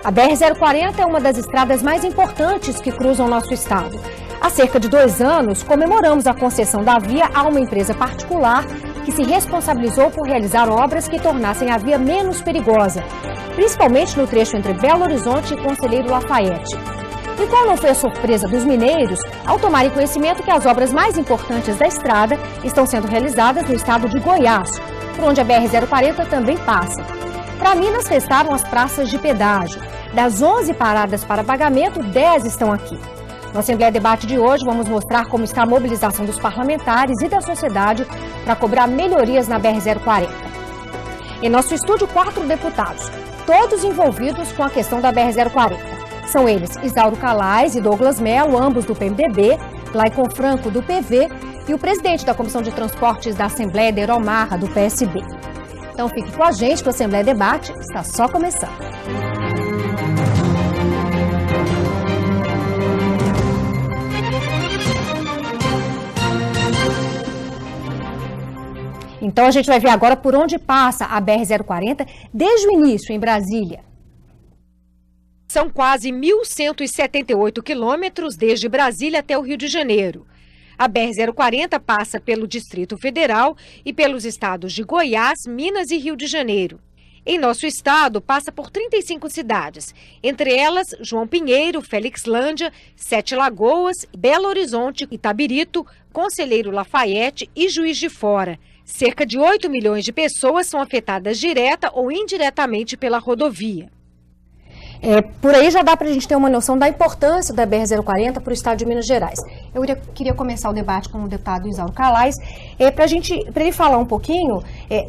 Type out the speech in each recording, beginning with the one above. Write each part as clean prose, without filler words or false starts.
A BR-040 é uma das estradas mais importantes que cruzam nosso estado. Há cerca de 2 anos, comemoramos a concessão da via a uma empresa particular que se responsabilizou por realizar obras que tornassem a via menos perigosa, principalmente no trecho entre Belo Horizonte e Conselheiro Lafayette. E qual não foi a surpresa dos mineiros ao tomarem conhecimento que as obras mais importantes da estrada estão sendo realizadas no estado de Goiás, por onde a BR-040 também passa. Para Minas, restaram as praças de pedágio. Das 11 paradas para pagamento, 10 estão aqui. Na Assembleia Debate de hoje, vamos mostrar como está a mobilização dos parlamentares e da sociedade para cobrar melhorias na BR-040. Em nosso estúdio, 4 deputados, todos envolvidos com a questão da BR-040. São eles Isauro Calais e Douglas Mello, ambos do PMDB, Glaicon Franco, do PV, e o presidente da Comissão de Transportes da Assembleia, Deiro Marra, do PSB. Então fique com a gente que o Assembleia Debate está só começando. Então a gente vai ver agora por onde passa a BR-040 desde o início em Brasília. São quase 1.178 quilômetros desde Brasília até o Rio de Janeiro. A BR-040 passa pelo Distrito Federal e pelos estados de Goiás, Minas e Rio de Janeiro. Em nosso estado, passa por 35 cidades, entre elas João Pinheiro, Felixlândia, Sete Lagoas, Belo Horizonte, Itabirito, Conselheiro Lafayette e Juiz de Fora. Cerca de 8 milhões de pessoas são afetadas direta ou indiretamente pela rodovia. Por aí já dá para a gente ter uma noção da importância da BR-040 para o estado de Minas Gerais. Eu queria começar o debate com o deputado Isauro Calais, para ele falar um pouquinho,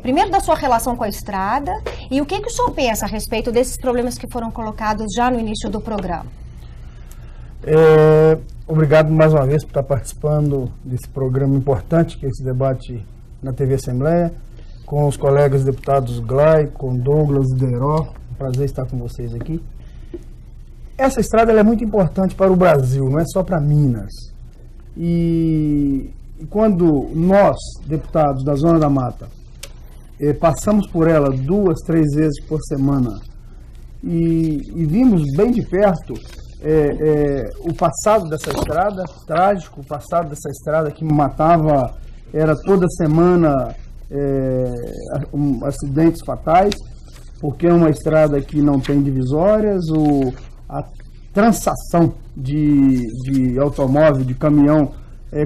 primeiro da sua relação com a estrada e o que o senhor pensa a respeito desses problemas que foram colocados já no início do programa. Obrigado mais uma vez por estar participando desse programa importante, que é esse debate na TV Assembleia, com os colegas deputados Glaicon, Douglas e Deiro. Prazer estar com vocês aqui. Essa estrada ela é muito importante para o Brasil, não é só para Minas. E quando nós, deputados da Zona da Mata, passamos por ela 2, 3 vezes por semana e vimos bem de perto o passado dessa estrada, trágico, o passado dessa estrada que me matava, era toda semana acidentes fatais, porque é uma estrada que não tem divisórias, a transação de automóvel, de caminhão,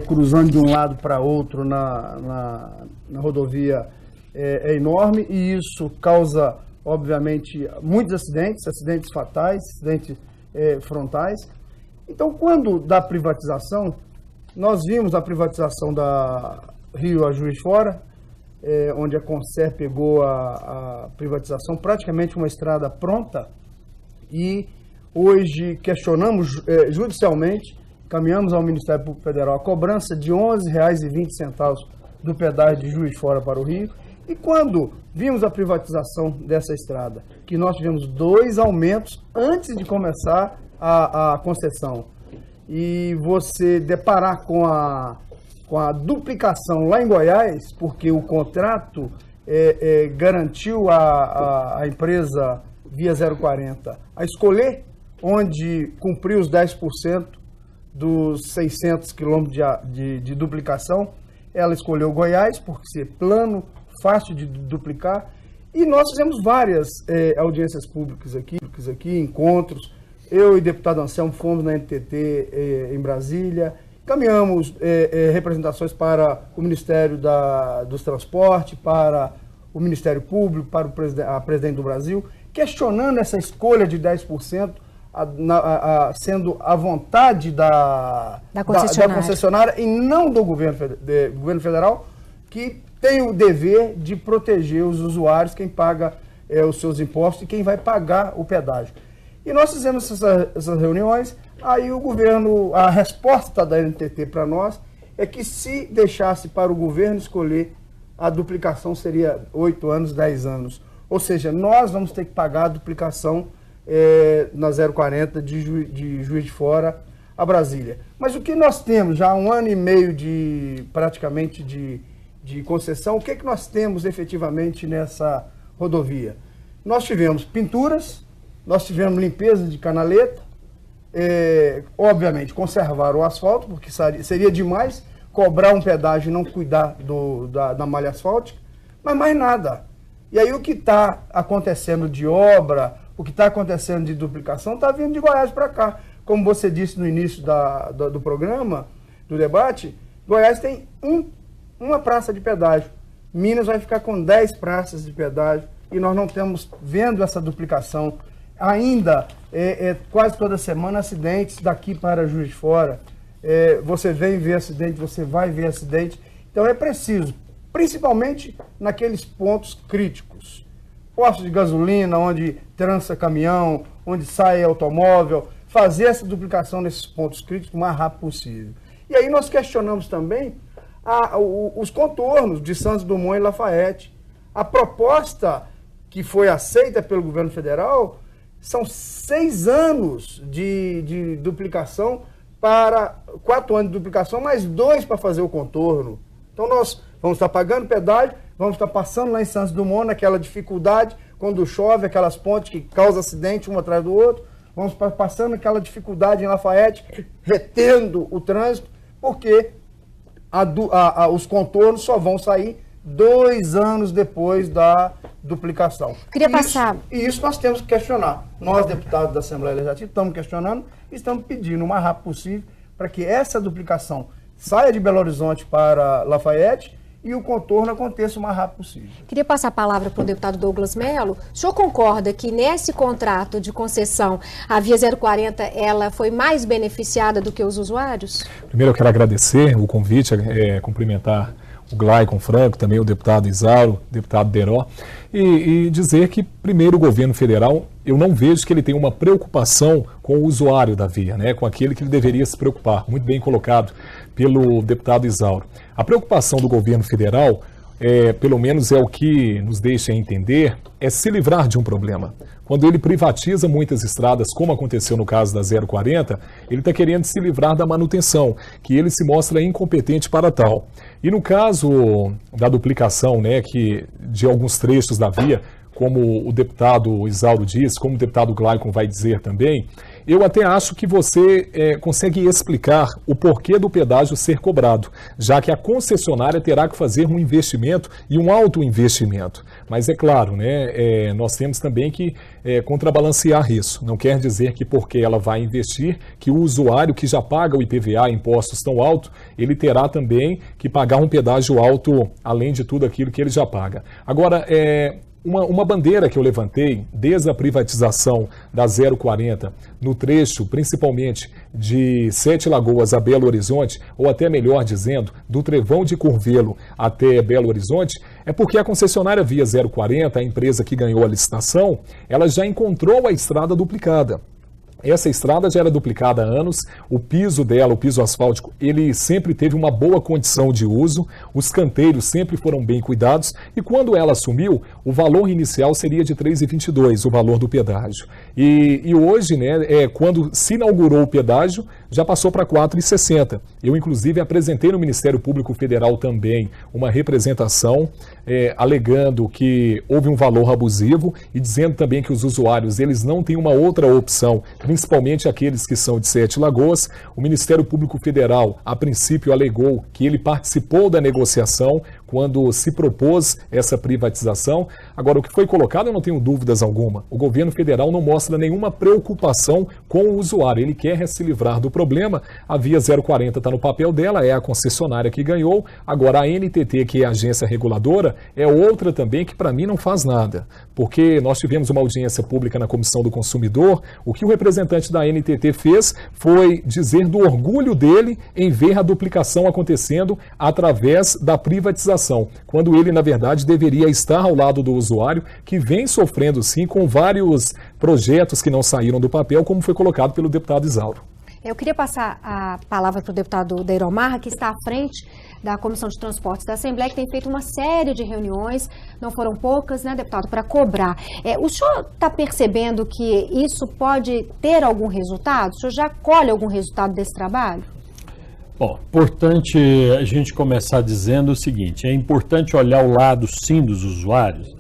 cruzando de um lado para outro na rodovia é enorme, e isso causa, obviamente, muitos acidentes fatais, acidentes frontais. Então, quando da privatização, nós vimos a privatização da Rio a Juiz de Fora, onde a Concer pegou a privatização, praticamente uma estrada pronta, e hoje questionamos judicialmente, caminhamos ao Ministério Público Federal a cobrança de R$ 11,20 do pedágio de Juiz de Fora para o Rio. E quando vimos a privatização dessa estrada, que nós tivemos 2 aumentos antes de começar a concessão, e você deparar com a duplicação lá em Goiás, porque o contrato garantiu a empresa Via 040 a escolher onde cumprir os 10% dos 600 quilômetros de duplicação. Ela escolheu Goiás, por ser plano, fácil de duplicar, e nós fizemos várias audiências públicas aqui, encontros. Eu e o deputado Anselmo fomos na NTT em Brasília, caminhamos representações para o Ministério dos Transportes, para o Ministério Público, para a Presidente do Brasil, questionando essa escolha de 10%, sendo a vontade da concessionária e não do governo federal, que tem o dever de proteger os usuários, quem paga os seus impostos e quem vai pagar o pedágio. E nós fizemos essas reuniões, aí o governo, a resposta da NTT para nós é que se deixasse para o governo escolher, a duplicação seria 8 anos, 10 anos. Ou seja, nós vamos ter que pagar a duplicação na 040 de Juiz de Fora a Brasília. Mas o que nós temos já há 1 ano e meio praticamente de concessão, o que nós temos efetivamente nessa rodovia? Nós tivemos pinturas, nós tivemos limpeza de canaleta, obviamente conservar o asfalto, porque seria demais cobrar um pedágio e não cuidar da malha asfáltica, mas mais nada. E aí o que está acontecendo de obra, o que está acontecendo de duplicação, está vindo de Goiás para cá. Como você disse no início do programa, do debate, Goiás tem uma praça de pedágio. Minas vai ficar com 10 praças de pedágio e nós não estamos vendo essa duplicação. Ainda, quase toda semana, acidentes daqui para Juiz de Fora. Você vem ver acidente, você vai ver acidente. Então é preciso, principalmente naqueles pontos críticos. Postos de gasolina, onde trança caminhão, onde sai automóvel, fazer essa duplicação nesses pontos críticos o mais rápido possível. E aí nós questionamos também os contornos de Santos Dumont e Lafayette. A proposta que foi aceita pelo governo federal são 6 anos de duplicação para 4 anos de duplicação, mais 2 para fazer o contorno. Então nós vamos estar pagando pedágio, vamos estar passando lá em Santos Dumont, naquela dificuldade, quando chove, aquelas pontes que causam acidente um atrás do outro, vamos passando aquela dificuldade em Lafayette, retendo o trânsito, porque os contornos só vão sair 2 anos depois da duplicação. E isso nós temos que questionar. Nós, deputados da Assembleia Legislativa, estamos questionando e estamos pedindo o mais rápido possível para que essa duplicação saia de Belo Horizonte para Lafayette e o contorno aconteça o mais rápido possível. Queria passar a palavra para o deputado Douglas Mello. O senhor concorda que nesse contrato de concessão a Via 040 ela foi mais beneficiada do que os usuários? Primeiro eu quero agradecer o convite, cumprimentar o Glaicon Franco, também o deputado Isauro, o deputado Deró, e dizer que, primeiro, o governo federal, eu não vejo que ele tenha uma preocupação com o usuário da via, né, com aquele que ele deveria se preocupar, muito bem colocado pelo deputado Isauro. A preocupação do governo federal, pelo menos é o que nos deixa entender, é se livrar de um problema. Quando ele privatiza muitas estradas, como aconteceu no caso da 040, ele está querendo se livrar da manutenção, que ele se mostra incompetente para tal. E no caso da duplicação, né, de alguns trechos da via, como o deputado Isauro disse, como o deputado Glaicon vai dizer também, eu até acho que você consegue explicar o porquê do pedágio ser cobrado, já que a concessionária terá que fazer um investimento e um alto investimento. Mas é claro, né, nós temos também que contrabalancear isso. Não quer dizer que porque ela vai investir, que o usuário que já paga o IPVA, impostos tão alto, ele terá também que pagar um pedágio alto, além de tudo aquilo que ele já paga. Agora, uma bandeira que eu levantei desde a privatização da 040, no trecho principalmente de Sete Lagoas a Belo Horizonte, ou até melhor dizendo, do Trevão de Curvelo até Belo Horizonte, é porque a concessionária Via 040, a empresa que ganhou a licitação, ela já encontrou a estrada duplicada. Essa estrada já era duplicada há anos, o piso dela, o piso asfáltico, ele sempre teve uma boa condição de uso, os canteiros sempre foram bem cuidados e quando ela assumiu, o valor inicial seria de R$ 3,22, o valor do pedágio. E hoje, né, quando se inaugurou o pedágio, já passou para R$ 4,60. Eu, inclusive, apresentei no Ministério Público Federal também uma representação alegando que houve um valor abusivo e dizendo também que os usuários eles não têm uma outra opção, principalmente aqueles que são de Sete Lagoas. O Ministério Público Federal, a princípio, alegou que ele participou da negociação quando se propôs essa privatização. Agora, o que foi colocado, eu não tenho dúvidas alguma. O governo federal não mostra nenhuma preocupação com o usuário. Ele quer se livrar do problema. A Via 040 está no papel dela, é a concessionária que ganhou. Agora, a NTT, que é a agência reguladora, é outra também que, para mim, não faz nada. Porque nós tivemos uma audiência pública na Comissão do Consumidor. O que o representante da NTT fez foi dizer do orgulho dele em ver a duplicação acontecendo através da privatização, quando ele, na verdade, deveria estar ao lado do usuário, que vem sofrendo, sim, com vários projetos que não saíram do papel, como foi colocado pelo deputado Isauro. Eu queria passar a palavra para o deputado Deiro Marra, que está à frente da Comissão de Transportes da Assembleia, que tem feito uma série de reuniões, não foram poucas, né, deputado, para cobrar. O senhor está percebendo que isso pode ter algum resultado? O senhor já colhe algum resultado desse trabalho? Bom, importante a gente começar dizendo o seguinte, é importante olhar o lado sim dos usuários,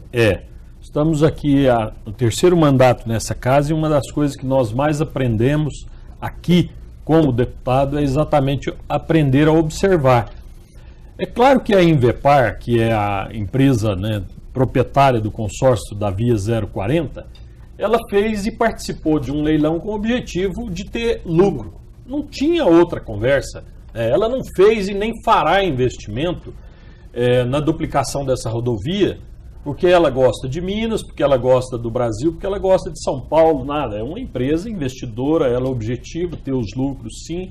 estamos aqui no terceiro mandato nessa casa e uma das coisas que nós mais aprendemos aqui como deputado é exatamente aprender a observar. É claro que a Invepar, que é a empresa, né, proprietária do consórcio da Via 040, ela fez e participou de um leilão com o objetivo de ter lucro. Não tinha outra conversa. Ela não fez e nem fará investimento na duplicação dessa rodovia, porque ela gosta de Minas, porque ela gosta do Brasil, porque ela gosta de São Paulo, nada. É uma empresa investidora, ela é objetivo, ter os lucros sim.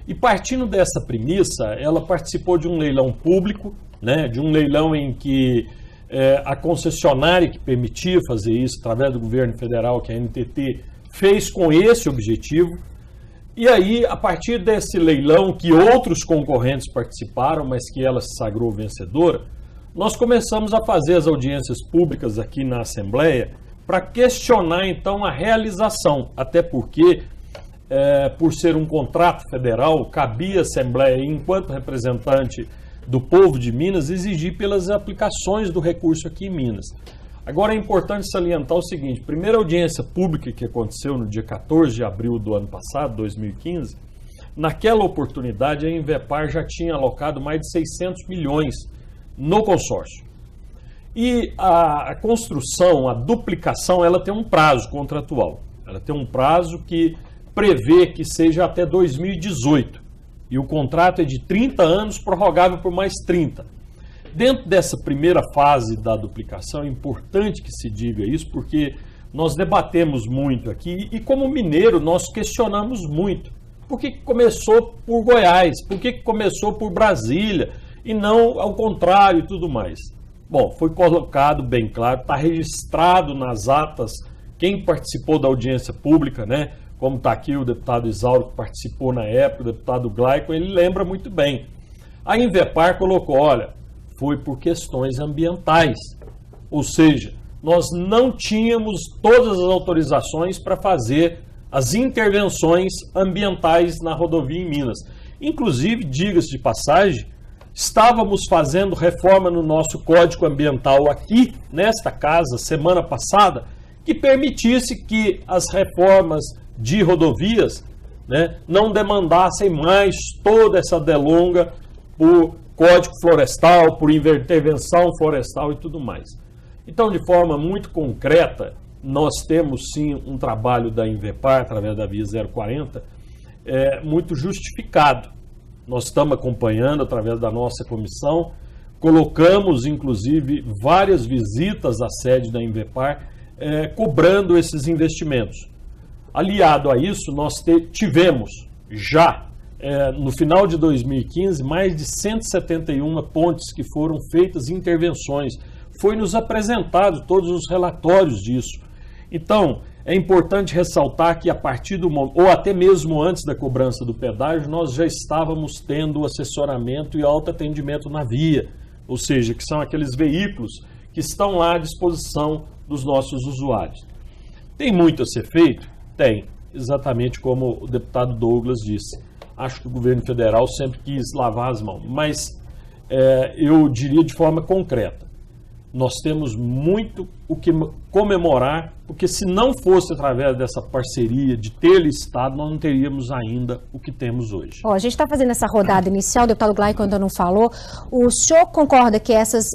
E partindo dessa premissa, ela participou de um leilão público, né, de um leilão em que a concessionária que permitia fazer isso, através do governo federal, que é a NTT, fez com esse objetivo. E aí, a partir desse leilão, que outros concorrentes participaram, mas que ela se sagrou vencedora, nós começamos a fazer as audiências públicas aqui na Assembleia para questionar, então, a realização. Até porque, por ser um contrato federal, cabia à Assembleia, enquanto representante do povo de Minas, exigir pelas aplicações do recurso aqui em Minas. Agora é importante salientar o seguinte: primeira audiência pública que aconteceu no dia 14 de abril do ano passado, 2015, naquela oportunidade a Invepar já tinha alocado mais de 600 milhões no consórcio. E a construção, a duplicação, ela tem um prazo contratual. Ela tem um prazo que prevê que seja até 2018. E o contrato é de 30 anos, prorrogável por mais 30. Dentro dessa primeira fase da duplicação, é importante que se diga isso, porque nós debatemos muito aqui e, como mineiro, nós questionamos muito. Por que começou por Goiás? Por que começou por Brasília? E não ao contrário e tudo mais. Bom, foi colocado bem claro, está registrado nas atas quem participou da audiência pública, né? Como está aqui o deputado Isauro, que participou na época, o deputado Glaico, ele lembra muito bem. A Invepar colocou, olha, foi por questões ambientais. Ou seja, nós não tínhamos todas as autorizações para fazer as intervenções ambientais na rodovia em Minas. Inclusive, diga-se de passagem, estávamos fazendo reforma no nosso Código Ambiental aqui, nesta casa, semana passada, que permitisse que as reformas de rodovias, né, não demandassem mais toda essa delonga por Código Florestal, por intervenção florestal e tudo mais. Então, de forma muito concreta, nós temos sim um trabalho da Invepar, através da Via 040, muito justificado. Nós estamos acompanhando através da nossa comissão, colocamos inclusive várias visitas à sede da Invepar, cobrando esses investimentos. Aliado a isso, nós tivemos já, no final de 2015, mais de 171 pontes que foram feitas intervenções. Foi nos apresentado todos os relatórios disso. Então, é importante ressaltar que a partir do momento, ou até mesmo antes da cobrança do pedágio, nós já estávamos tendo assessoramento e autoatendimento na via, ou seja, que são aqueles veículos que estão lá à disposição dos nossos usuários. Tem muito a ser feito? Tem, exatamente como o deputado Douglas disse. Acho que o governo federal sempre quis lavar as mãos, mas eu diria de forma concreta, nós temos muito o que comemorar, porque se não fosse através dessa parceria de ter listado, nós não teríamos ainda o que temos hoje. A gente está fazendo essa rodada inicial, o deputado Glaico ainda não falou. O senhor concorda que essas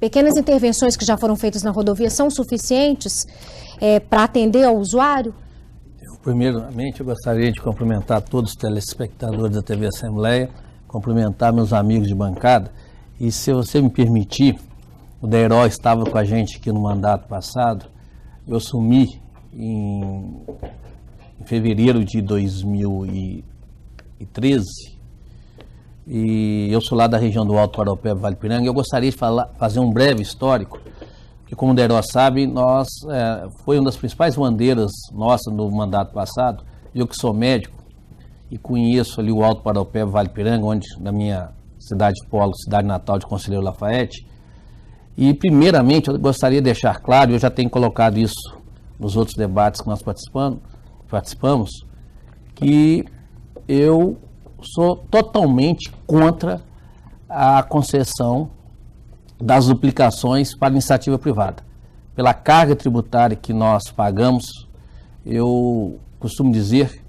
pequenas intervenções que já foram feitas na rodovia são suficientes para atender ao usuário? Primeiramente, eu gostaria de cumprimentar todos os telespectadores da TV Assembleia, cumprimentar meus amigos de bancada, e se você me permitir, o Deiró estava com a gente aqui no mandato passado. Eu assumi em fevereiro de 2013 e eu sou lá da região do Alto Paropeba, Vale Piranga. Eu gostaria de fazer um breve histórico, que, como o Deiró sabe, foi uma das principais bandeiras nossas no mandato passado. Eu que sou médico e conheço ali o Alto Paropeba, Vale Piranga, onde na minha cidade polo, cidade natal de Conselheiro Lafayette. E, primeiramente, eu gostaria de deixar claro, eu já tenho colocado isso nos outros debates que nós participamos, que eu sou totalmente contra a concessão das duplicações para iniciativa privada. pela carga tributária que nós pagamos, eu costumo dizer,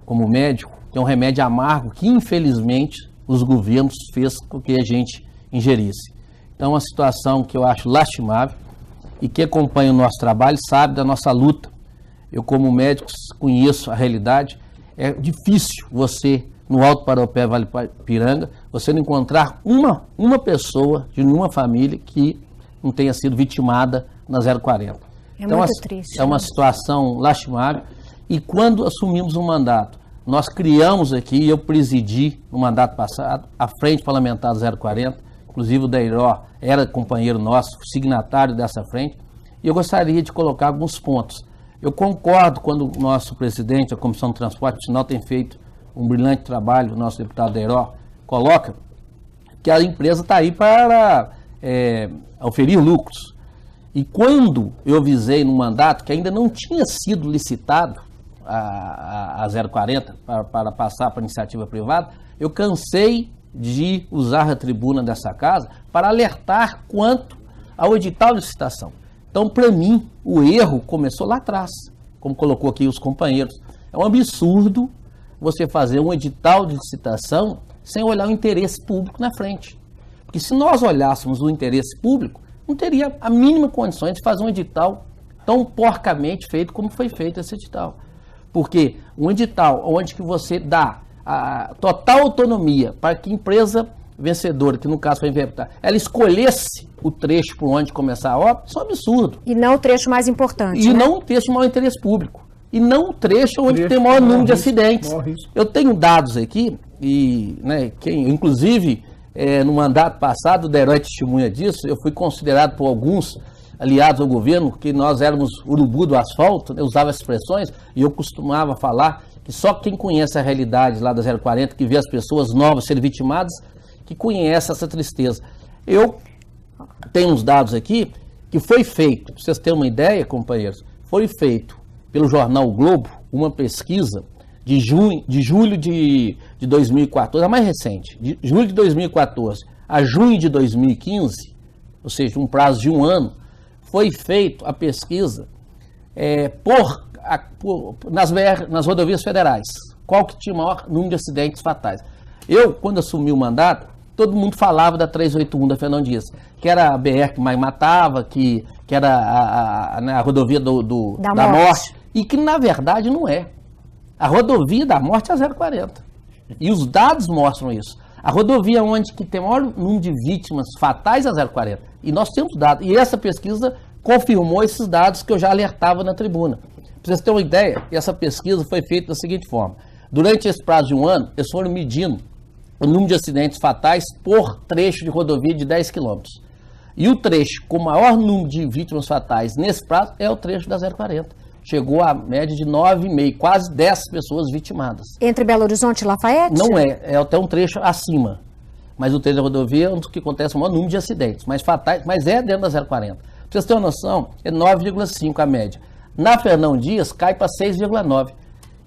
como médico, que é um remédio amargo que, infelizmente, os governos fez com que a gente ingerisse. Então, é uma situação que eu acho lastimável, e quem acompanha o nosso trabalho sabe da nossa luta. Eu, como médico, conheço a realidade. É difícil você, no Alto Paropé, Vale Piranga, você não encontrar uma pessoa de nenhuma família que não tenha sido vitimada na 040. Então, muito triste. É uma situação lastimável. E quando assumimos o mandato, nós criamos aqui, eu presidi no mandato passado, a Frente Parlamentar 040, inclusive o Deiró era companheiro nosso, signatário dessa frente, e eu gostaria de colocar alguns pontos. Eu concordo quando o nosso presidente, a Comissão de Transporte Nacional, tem feito um brilhante trabalho, o nosso deputado Deiró coloca, que a empresa está aí para oferir lucros. E quando eu visei no mandato, que ainda não tinha sido licitado a 040 para passar para a iniciativa privada, eu cansei de usar a tribuna dessa casa para alertar quanto ao edital de licitação. Então, para mim, o erro começou lá atrás, como colocou aqui os companheiros. É um absurdo você fazer um edital de licitação sem olhar o interesse público na frente. Porque se nós olhássemos o interesse público, não teria a mínima condições de fazer um edital tão porcamente feito como foi feito esse edital. Porque um edital onde que você dá a total autonomia para que a empresa vencedora, que no caso foi a Invertar, ela escolhesse o trecho por onde começar a obra, isso é um absurdo. E não o trecho mais importante. E não o trecho de maior interesse público. E não o trecho onde tem maior número de acidentes. Eu tenho dados aqui, e, inclusive, no mandato passado, o Deiró é testemunha disso, eu fui considerado por alguns aliados ao governo, que nós éramos urubu do asfalto, eu usava essas expressões, e eu costumava falar que só quem conhece a realidade lá da 040, que vê as pessoas novas serem vitimadas, que conhece essa tristeza. Eu tenho uns dados aqui que foi feito, para vocês terem uma ideia, companheiros, foi feito pelo jornal o Globo uma pesquisa de julho de 2014, a mais recente, de julho de 2014 a junho de 2015, ou seja, um prazo de um ano, foi feito a pesquisa nas rodovias federais. Qual que tinha o maior número de acidentes fatais? Eu, quando assumi o mandato, todo mundo falava da 381 da Fernão Dias, que era a BR que mais matava, que era a rodovia da morte, e que na verdade não é. A rodovia da morte é a 040. E os dados mostram isso. A rodovia onde que tem o maior número de vítimas fatais é a 040. E nós temos dados. E essa pesquisa confirmou esses dados que eu já alertava na tribuna. Para vocês terem uma ideia, essa pesquisa foi feita da seguinte forma. Durante esse prazo de um ano, eles foram medindo o número de acidentes fatais por trecho de rodovia de 10 quilômetros. E o trecho com o maior número de vítimas fatais nesse prazo é o trecho da 040. Chegou a média de 9,5, quase 10 pessoas vitimadas. Entre Belo Horizonte e Lafayette? Não é até um trecho acima. Mas o trecho da rodovia é onde que acontece o maior número de acidentes, mais fatais, mas é dentro da 040. Pra vocês terem uma noção, é 9,5 a média. Na Fernão Dias cai para 6,9.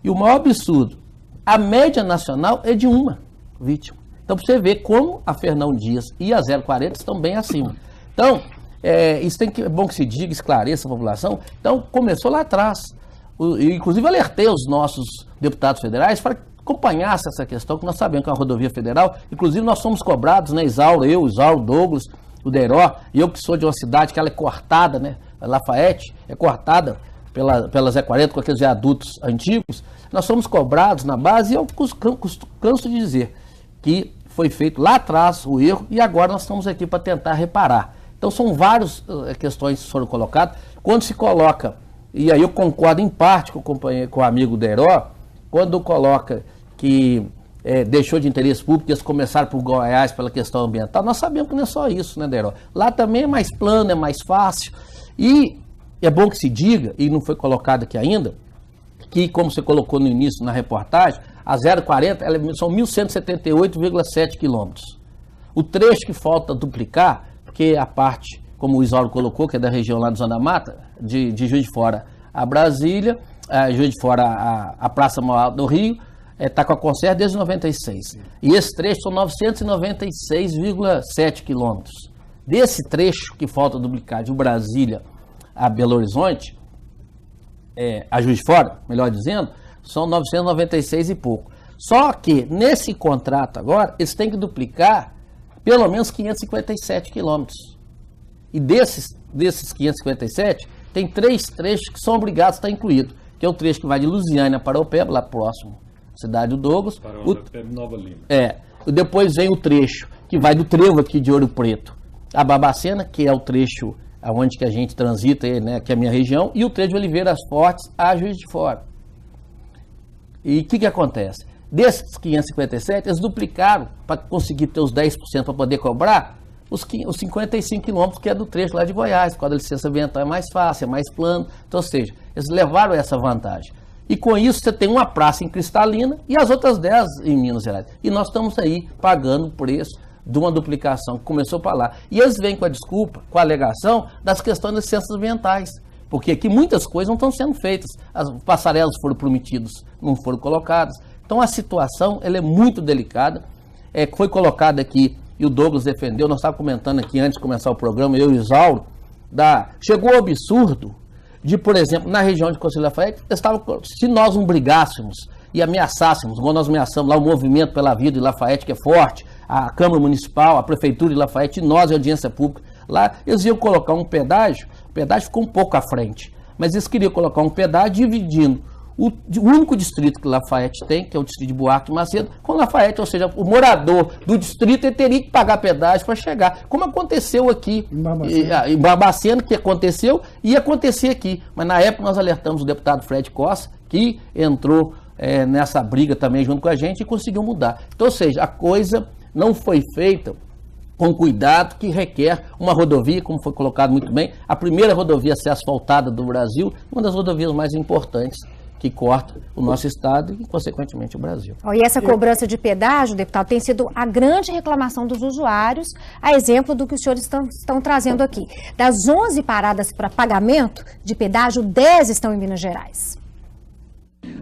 E o maior absurdo, a média nacional é de uma vítima. Então, para você ver como a Fernão Dias e a 040 estão bem acima. Então, isso é bom que se diga, esclareça a população. Então, começou lá atrás. Inclusive, alertei os nossos deputados federais para que acompanhassem essa questão, que nós sabemos que é uma rodovia federal. Inclusive, nós somos cobrados, né, Isauro, Douglas, o Deiró, e eu que sou de uma cidade que ela é cortada, né, Lafayette, é cortada pela Zé 40 com aqueles viadutos antigos. Nós somos cobrados na base, e eu canso de dizer que foi feito lá atrás o erro, e agora nós estamos aqui para tentar reparar. Então são várias questões que foram colocadas. Quando se coloca, e aí eu concordo em parte com o amigo Deiró, quando coloca que deixou de interesse público, eles começaram por Goiás pela questão ambiental, nós sabemos que não é só isso, né, Deiró? Lá também é mais plano, é mais fácil. E é bom que se diga, e não foi colocado aqui ainda, que como você colocou no início na reportagem, a 040 são 1.178,7 quilômetros. O trecho que falta duplicar, porque a parte, como o Isauro colocou, que é da região lá do Zona da Mata, de Juiz de Fora a Brasília, Juiz de Fora a Praça Mauá do Rio, está com a Concerta desde 96. E esse trecho são 996,7 quilômetros. Desse trecho que falta duplicar de Brasília a Belo Horizonte, a Juiz de Fora, melhor dizendo, são 996 e pouco. Só que nesse contrato agora, eles têm que duplicar pelo menos 557 quilômetros. E desses 557, tem 3 trechos que são obrigados a estar incluídos, que é o trecho que vai de Lusiânia para Paraopeba, lá próximo, cidade do Douglas. Paraopeba e Nova Lima. Depois vem o trecho que vai do Trevo aqui de Ouro Preto a Barbacena, que é o trecho onde que a gente transita, né, que é a minha região, e o trecho de Oliveiras Fortes a Juiz de Fora. E o que acontece? Desses 557, eles duplicaram para conseguir ter os 10% para poder cobrar os 55 quilômetros que é do trecho lá de Goiás, por causa da licença ambiental é mais fácil, é mais plano. Então, ou seja, eles levaram essa vantagem. E com isso você tem uma praça em Cristalina e as outras 10 em Minas Gerais. E nós estamos aí pagando o preço de uma duplicação que começou para lá. E eles vêm com a desculpa, com a alegação das questões das licenças ambientais. Porque aqui muitas coisas não estão sendo feitas. As passarelas foram prometidas, não foram colocadas. Então a situação ela é muito delicada. Foi colocada aqui, e o Douglas defendeu, nós estávamos comentando aqui antes de começar o programa, eu e o Isauro, chegou o absurdo de, por exemplo, na região de Conselho Lafayette, se nós não brigássemos e ameaçássemos, como nós ameaçamos lá o Movimento pela Vida de Lafayette, que é forte, a Câmara Municipal, a Prefeitura de Lafayette, e nós, a Audiência Pública, lá eles iam colocar um pedágio, o pedágio ficou um pouco à frente, mas eles queriam colocar um pedágio dividindo o único distrito que Lafayette tem, que é o distrito de Buarque e Macedo, com Lafayette, ou seja, o morador do distrito ele teria que pagar pedágio para chegar, como aconteceu aqui em Barbacena, que aconteceu e ia acontecer aqui, mas na época nós alertamos o deputado Fred Costa, que entrou nessa briga também junto com a gente e conseguiu mudar. Então, ou seja, a coisa não foi feita com cuidado, que requer uma rodovia, como foi colocado muito bem, a primeira rodovia a ser asfaltada do Brasil, uma das rodovias mais importantes que corta o nosso estado e, consequentemente, o Brasil. E essa cobrança de pedágio, deputado, tem sido a grande reclamação dos usuários, a exemplo do que os senhores estão trazendo aqui. Das 11 paradas para pagamento de pedágio, 10 estão em Minas Gerais.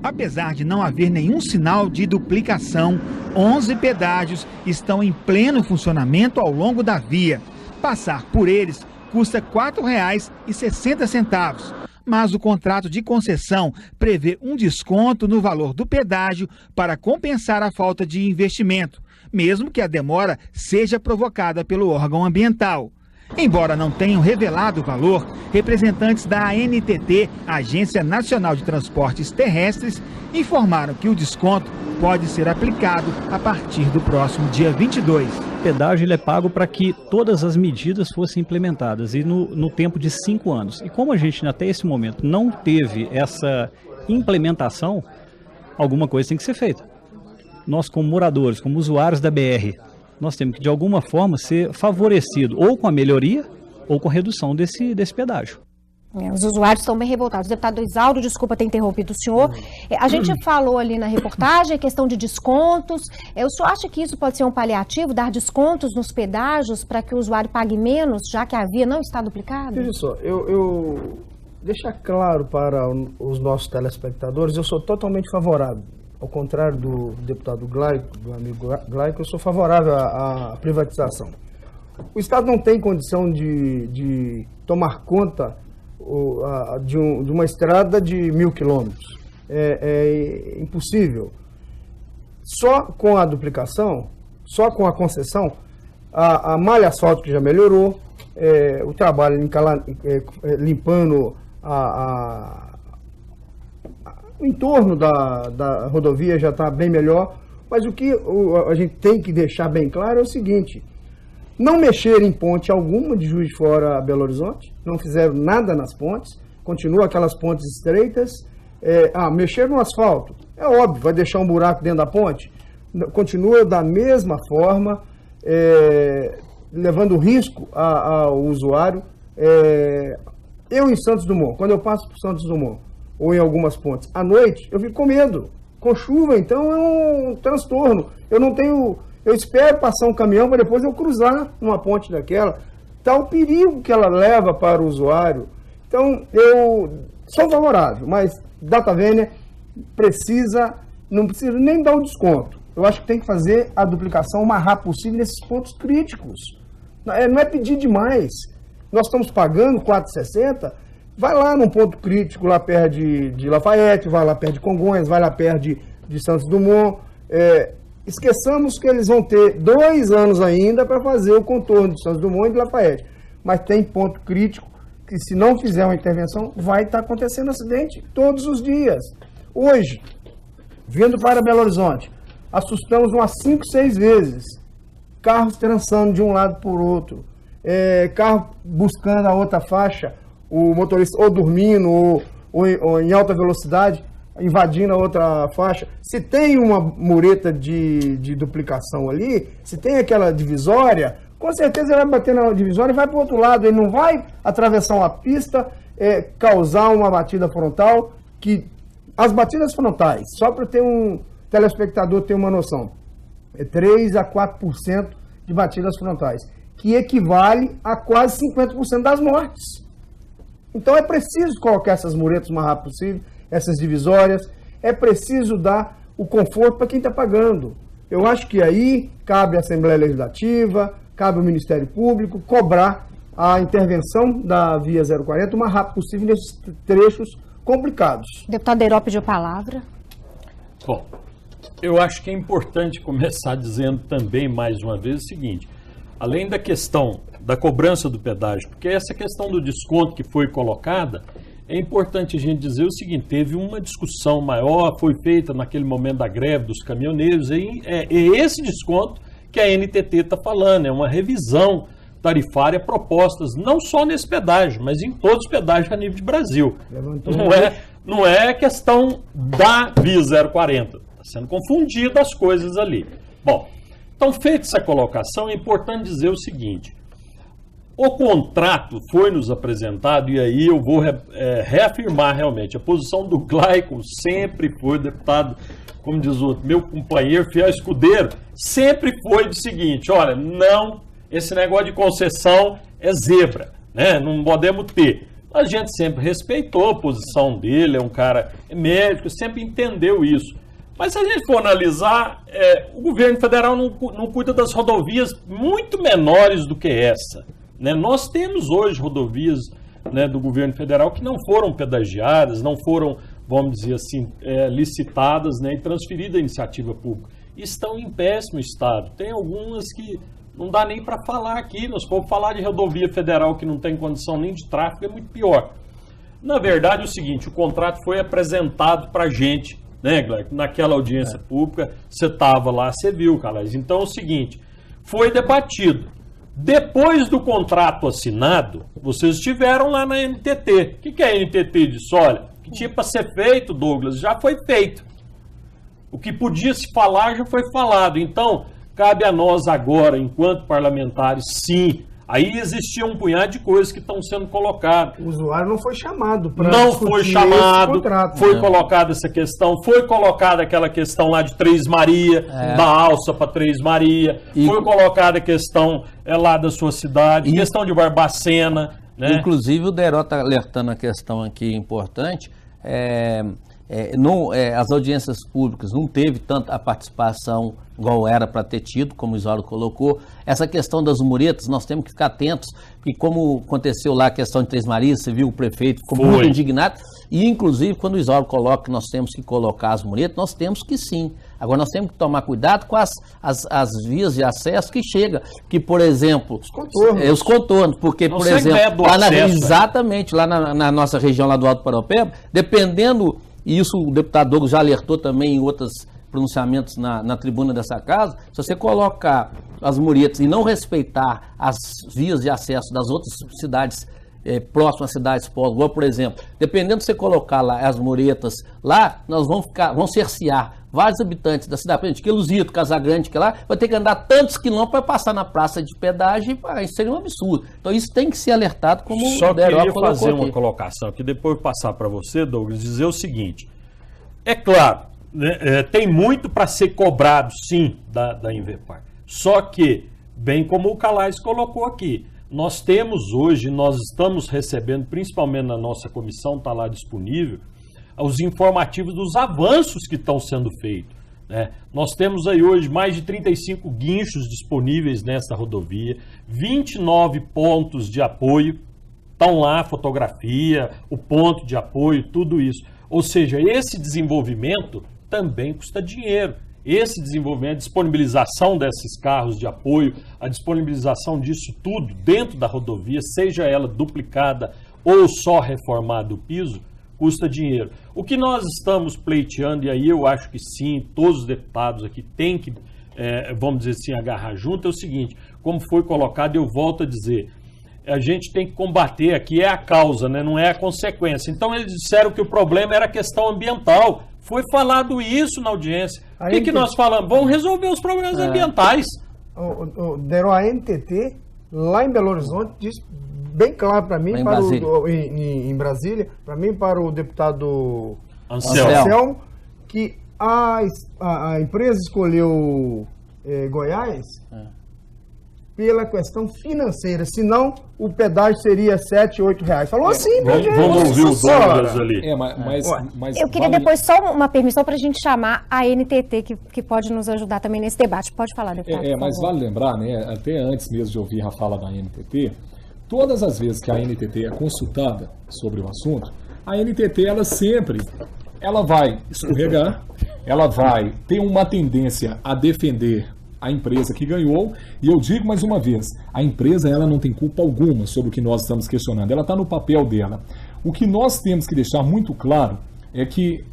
Apesar de não haver nenhum sinal de duplicação, 11 pedágios estão em pleno funcionamento ao longo da via. Passar por eles custa R$ 4,60. Mas o contrato de concessão prevê um desconto no valor do pedágio para compensar a falta de investimento, mesmo que a demora seja provocada pelo órgão ambiental. Embora não tenham revelado o valor, representantes da ANTT, Agência Nacional de Transportes Terrestres, informaram que o desconto pode ser aplicado a partir do próximo dia 22. O pedágio ele é pago para que todas as medidas fossem implementadas e no tempo de 5 anos. E como a gente até esse momento não teve essa implementação, alguma coisa tem que ser feita. Nós como moradores, como usuários da BR, nós temos que de alguma forma ser favorecido ou com a melhoria ou com a redução desse pedágio. Os usuários estão bem revoltados. Deputado Isauro, desculpa ter interrompido o senhor. A gente falou ali na reportagem a questão de descontos. O senhor acha que isso pode ser um paliativo, dar descontos nos pedágios para que o usuário pague menos, já que a via não está duplicada? Veja só, eu deixar claro para os nossos telespectadores, eu sou totalmente favorável. Ao contrário do deputado Glaico, do amigo Glaico, eu sou favorável à privatização. O Estado não tem condição de tomar conta de uma estrada de 1.000 quilômetros. É impossível. Só com a duplicação, só com a concessão, a malha asfáltica já melhorou, o trabalho limpando o entorno da rodovia já está bem melhor, mas o que a gente tem que deixar bem claro é o seguinte: não mexeram em ponte alguma de Juiz de Fora a Belo Horizonte, não fizeram nada nas pontes, continuam aquelas pontes estreitas. Mexeram no asfalto, é óbvio, vai deixar um buraco dentro da ponte, continua da mesma forma, levando risco ao usuário. Eu em Santos Dumont, quando eu passo por Santos Dumont, ou em algumas pontes, à noite, eu fico com medo. Com chuva, então, é um transtorno. Eu espero passar um caminhão para depois eu cruzar uma ponte daquela. Tá o perigo que ela leva para o usuário. Então, eu sou favorável, mas Data Vênia não precisa nem dar o desconto. Eu acho que tem que fazer a duplicação o mais rápido possível nesses pontos críticos. Não é pedir demais. Nós estamos pagando R$ 4,60 vai lá num ponto crítico, lá perto de Lafayette, vai lá perto de Congonhas, vai lá perto de Santos Dumont. Esqueçamos que eles vão ter 2 anos ainda para fazer o contorno de Santos Dumont e de Lafayette. Mas tem ponto crítico que, se não fizer uma intervenção, vai estar acontecendo acidente todos os dias. Hoje, vindo para Belo Horizonte, assustamos umas 5, 6 vezes. Carros trançando de um lado por outro. Carro buscando a outra faixa, o motorista ou dormindo ou em alta velocidade, invadindo a outra faixa. Se tem uma mureta de duplicação ali, se tem aquela divisória, com certeza ele vai bater na divisória e vai para o outro lado. Ele não vai atravessar uma pista, causar uma batida frontal, que as batidas frontais, só para ter um telespectador ter uma noção, 3 a 4% de batidas frontais, que equivale a quase 50% das mortes. Então é preciso colocar essas muretas o mais rápido possível, essas divisórias, é preciso dar o conforto para quem está pagando. Eu acho que aí cabe a Assembleia Legislativa, cabe ao Ministério Público cobrar a intervenção da Via 040 o mais rápido possível nesses trechos complicados. Deputado Deiró pediu a palavra. Bom, eu acho que é importante começar dizendo também, mais uma vez, o seguinte: além da questão da cobrança do pedágio, porque essa questão do desconto que foi colocada, é importante a gente dizer o seguinte: teve uma discussão maior, foi feita naquele momento da greve dos caminhoneiros, e é esse desconto que a NTT está falando, é uma revisão tarifária propostas, não só nesse pedágio, mas em todos os pedágios a nível de Brasil. Não é questão da Via 040, está sendo confundida as coisas ali. Bom, então, feita essa colocação, é importante dizer o seguinte: o contrato foi nos apresentado, e aí eu vou reafirmar realmente, a posição do Glaycon sempre foi, deputado, como diz o outro, meu companheiro, fiel escudeiro, sempre foi do seguinte: olha, não, esse negócio de concessão é zebra, né? Não podemos ter. A gente sempre respeitou a posição dele, é um cara médico, sempre entendeu isso. Mas se a gente for analisar, o governo federal não cuida das rodovias muito menores do que essa, né? Nós temos hoje rodovias, né, do governo federal que não foram pedagiadas, não foram, vamos dizer assim, licitadas, né, e transferidas à iniciativa pública. Estão em péssimo estado. Tem algumas que não dá nem para falar aqui. Nós podemos falar de rodovia federal que não tem condição nem de tráfego, é muito pior. Na verdade, é o seguinte: o contrato foi apresentado para a gente, né, Glaycon? Naquela audiência pública, você estava lá, você viu, Calais. Então é o seguinte: foi debatido. Depois do contrato assinado, vocês estiveram lá na NTT. O que a NTT disse? Olha, o que tinha para ser feito, Douglas, já foi feito. O que podia se falar já foi falado. Então, cabe a nós agora, enquanto parlamentares, sim. Aí existia um punhado de coisas que estão sendo colocadas. O usuário não foi chamado para Não foi chamado, foi colocada essa questão, foi colocada aquela questão lá de Três Maria, da alça para Três Maria, foi colocada a questão lá da sua cidade, questão de Barbacena. Né? Inclusive o Deiró está alertando a questão aqui importante, as audiências públicas não teve tanta a participação igual era para ter tido, como o Isauro colocou. Essa questão das muretas, nós temos que ficar atentos, porque como aconteceu lá a questão de Três Marias, você viu o prefeito ficou muito indignado, e inclusive quando o Isauro coloca que nós temos que colocar as muretas, nós temos que sim. Agora nós temos que tomar cuidado com as vias de acesso que chega, que por exemplo, os contornos, porque não, por exemplo, lá exatamente, lá na nossa região lá do Alto Paropeba, dependendo, e isso o deputado Douglas já alertou também em outros pronunciamentos na tribuna dessa casa, se você colocar as muretas e não respeitar as vias de acesso das outras cidades próximas às cidades polo, igual por exemplo, dependendo de você colocar lá as muretas lá, nós vamos cercear vários habitantes da cidade, por exemplo, Queluzito, Casagrande, que lá vai ter que andar tantos quilômetros para passar na praça de pedágio, isso seria um absurdo. Então isso tem que ser alertado, como só o Deiró queria fazer aqui. uma colocação que depois passar para você, Douglas, dizer o seguinte: é claro, né, tem muito para ser cobrado, sim, da Invepar. Só que, bem como o Calais colocou aqui, nós temos hoje, nós estamos recebendo, principalmente na nossa comissão, está lá disponível, os informativos dos avanços que estão sendo feitos. Né? Nós temos aí hoje mais de 35 guinchos disponíveis nessa rodovia, 29 pontos de apoio, Estão lá a fotografia, o ponto de apoio, tudo isso. Ou seja, esse desenvolvimento também custa dinheiro. Esse desenvolvimento, a disponibilização desses carros de apoio, a disponibilização disso tudo dentro da rodovia, seja ela duplicada ou só reformado o piso, custa dinheiro. O que nós estamos pleiteando, e aí eu acho que sim, todos os deputados aqui têm que, vamos dizer assim, agarrar junto, é o seguinte, como foi colocado, eu volto a dizer, a gente tem que combater aqui, é a causa, né, não é a consequência. Então eles disseram que o problema era a questão ambiental. Foi falado isso na audiência. O que nós falamos? Vamos resolver os problemas ambientais. Deram a NTT, lá em Belo Horizonte, disse bem claro para mim, em Brasília, para mim, para o deputado Anselmo, que a empresa escolheu Goiás pela questão financeira, senão o pedágio seria R$7, R$8. Falou assim, vamos ouvir o Douglas ali. Mas eu queria depois só uma permissão para a gente chamar a NTT, que pode nos ajudar também nesse debate. Pode falar, deputado. Mas vale lembrar, né, até antes mesmo de ouvir a fala da NTT, todas as vezes que a NTT é consultada sobre o assunto, a NTT ela vai escorregar, ela vai ter uma tendência a defender a empresa que ganhou, e eu digo mais uma vez, a empresa ela não tem culpa alguma sobre o que nós estamos questionando, ela está no papel dela. O que nós temos que deixar muito claro é que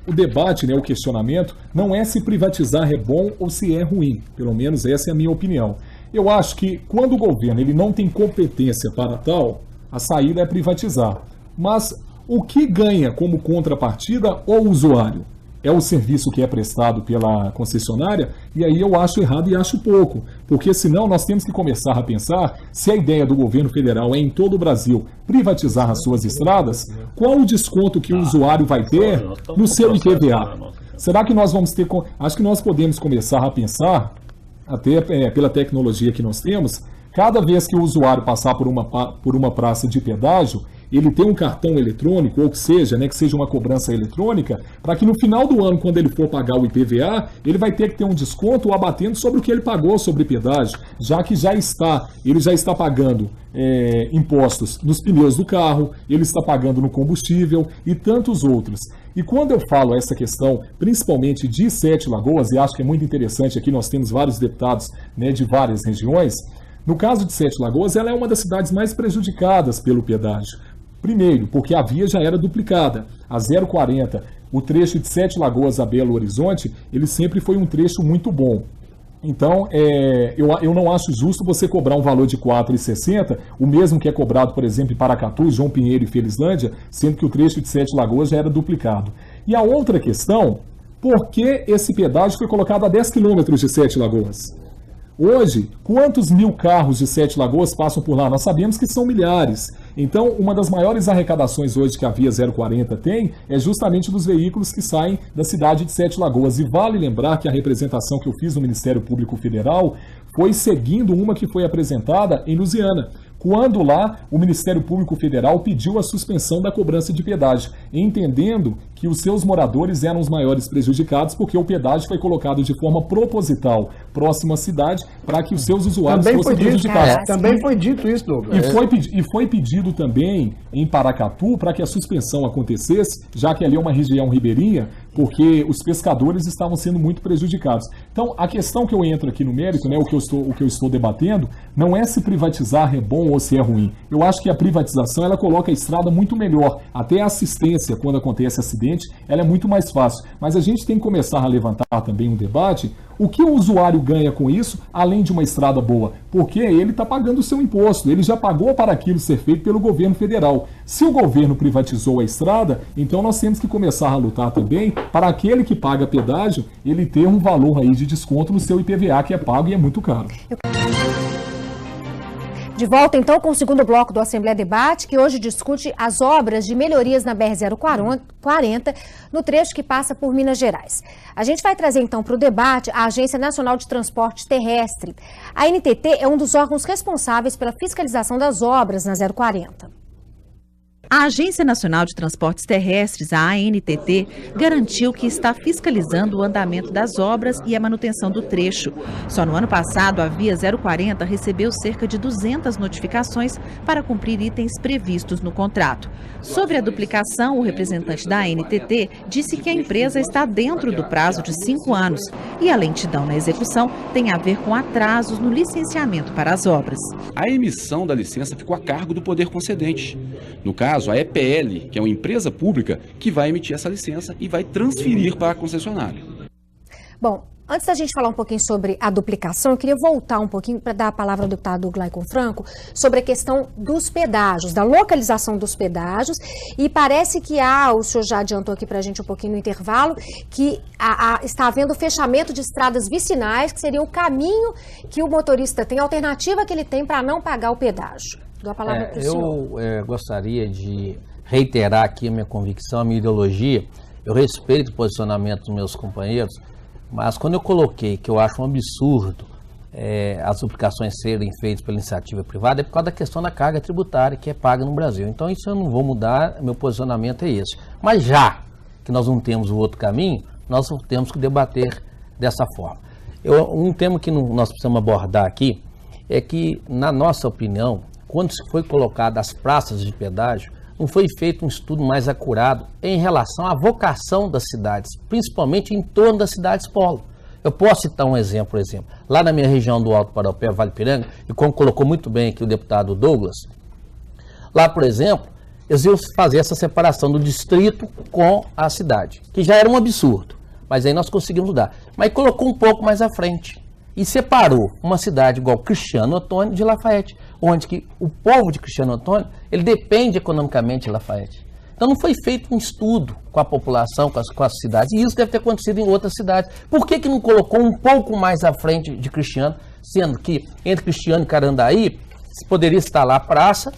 o debate, né, o questionamento, não é se privatizar é bom ou se é ruim, pelo menos essa é a minha opinião. Eu acho que quando o governo ele não tem competência para tal, a saída é privatizar. Mas o que ganha como contrapartida o usuário? É o serviço que é prestado pela concessionária, e aí eu acho errado e acho pouco, porque senão nós temos que começar a pensar se a ideia do governo federal é em todo o Brasil privatizar as suas estradas, qual o desconto que o usuário vai ter no seu IPVA? Será que nós vamos ter... Acho que nós podemos começar a pensar, até pela tecnologia que nós temos, cada vez que o usuário passar por uma praça de pedágio, ele tem um cartão eletrônico, ou que seja uma cobrança eletrônica, para que no final do ano, quando ele for pagar o IPVA, ele vai ter que ter um desconto abatendo sobre o que ele pagou sobre pedágio, já que ele já está pagando impostos nos pneus do carro, ele está pagando no combustível e tantos outros. E quando eu falo essa questão, principalmente de Sete Lagoas, e acho que é muito interessante, aqui nós temos vários deputados, né, de várias regiões, no caso de Sete Lagoas, ela é uma das cidades mais prejudicadas pelo pedágio. Primeiro, porque a via já era duplicada. A 040, o trecho de Sete Lagoas a Belo Horizonte, ele sempre foi um trecho muito bom. Então, eu não acho justo você cobrar um valor de R$ 4,60, o mesmo que é cobrado, por exemplo, em Paracatu, João Pinheiro e Felizlândia, sendo que o trecho de Sete Lagoas já era duplicado. E a outra questão, por que esse pedágio foi colocado a 10 quilômetros de Sete Lagoas? Hoje, quantos mil carros de Sete Lagoas passam por lá? Nós sabemos que são milhares. Então, uma das maiores arrecadações hoje que a Via 040 tem é justamente dos veículos que saem da cidade de Sete Lagoas. E vale lembrar que a representação que eu fiz no Ministério Público Federal foi seguindo uma que foi apresentada em Lusiânia, quando lá o Ministério Público Federal pediu a suspensão da cobrança de pedágio, entendendo que os seus moradores eram os maiores prejudicados, porque o pedágio foi colocado de forma proposital próximo à cidade para que os seus usuários fossem prejudicados. Também foi dito isso, Douglas. E foi pedido também em Paracatu para que a suspensão acontecesse, já que ali é uma região ribeirinha, porque os pescadores estavam sendo muito prejudicados. Então, a questão que eu entro aqui no mérito, né, o que eu estou debatendo, não é se privatizar é bom ou se é ruim. Eu acho que a privatização, ela coloca a estrada muito melhor. Até a assistência, quando acontece acidente, ela é muito mais fácil. Mas a gente tem que começar a levantar também um debate, o que o usuário ganha com isso, além de uma estrada boa? Porque ele está pagando o seu imposto, ele já pagou para aquilo ser feito pelo governo federal. Se o governo privatizou a estrada, então nós temos que começar a lutar também para aquele que paga pedágio, ele ter um valor aí de desconto no seu IPVA, que é pago e é muito caro. De volta, então, com o segundo bloco do Assembleia Debate, que hoje discute as obras de melhorias na BR-040, no trecho que passa por Minas Gerais. A gente vai trazer, então, para o debate a Agência Nacional de Transporte Terrestre. A NTT é um dos órgãos responsáveis pela fiscalização das obras na 040. A Agência Nacional de Transportes Terrestres, a ANTT, garantiu que está fiscalizando o andamento das obras e a manutenção do trecho. Só no ano passado, a Via 040 recebeu cerca de 200 notificações para cumprir itens previstos no contrato. Sobre a duplicação, o representante da ANTT disse que a empresa está dentro do prazo de 5 anos e a lentidão na execução tem a ver com atrasos no licenciamento para as obras. A emissão da licença ficou a cargo do poder concedente. No caso, a EPL, que é uma empresa pública, que vai emitir essa licença e vai transferir para a concessionária. Bom, antes da gente falar um pouquinho sobre a duplicação, eu queria voltar um pouquinho para dar a palavra ao deputado Glaicon Franco sobre a questão dos pedágios, da localização dos pedágios. E parece que o senhor já adiantou aqui para a gente um pouquinho no intervalo, que está havendo fechamento de estradas vicinais, que seria o caminho que o motorista tem, a alternativa que ele tem para não pagar o pedágio. Dou a palavra para o senhor. Eu gostaria de reiterar aqui a minha convicção, a minha ideologia. Eu respeito o posicionamento dos meus companheiros, mas quando eu coloquei que eu acho um absurdo as duplicações serem feitas pela iniciativa privada, é por causa da questão da carga tributária que é paga no Brasil. Então isso eu não vou mudar, meu posicionamento é esse. Mas já que nós não temos o outro caminho, nós temos que debater dessa forma. Um tema que nós precisamos abordar aqui é que, na nossa opinião, quando se foi colocado as praças de pedágio, não foi feito um estudo mais acurado em relação à vocação das cidades, principalmente em torno das cidades polo. Eu posso citar um exemplo, por exemplo, lá na minha região do Alto Paraupeba, Vale Piranga, e como colocou muito bem aqui o deputado Douglas, lá, por exemplo, eles iam fazer essa separação do distrito com a cidade, que já era um absurdo, mas aí nós conseguimos dar. Mas colocou um pouco mais à frente e separou uma cidade igual Cristiano Antônio de Lafayette, onde que o povo de Cristiano Antônio, ele depende economicamente de Lafayette. Então não foi feito um estudo com a população, com as cidades, e isso deve ter acontecido em outras cidades. Por que não colocou um pouco mais à frente de Cristiano, sendo que entre Cristiano e Carandaí poderia estar lá a praça,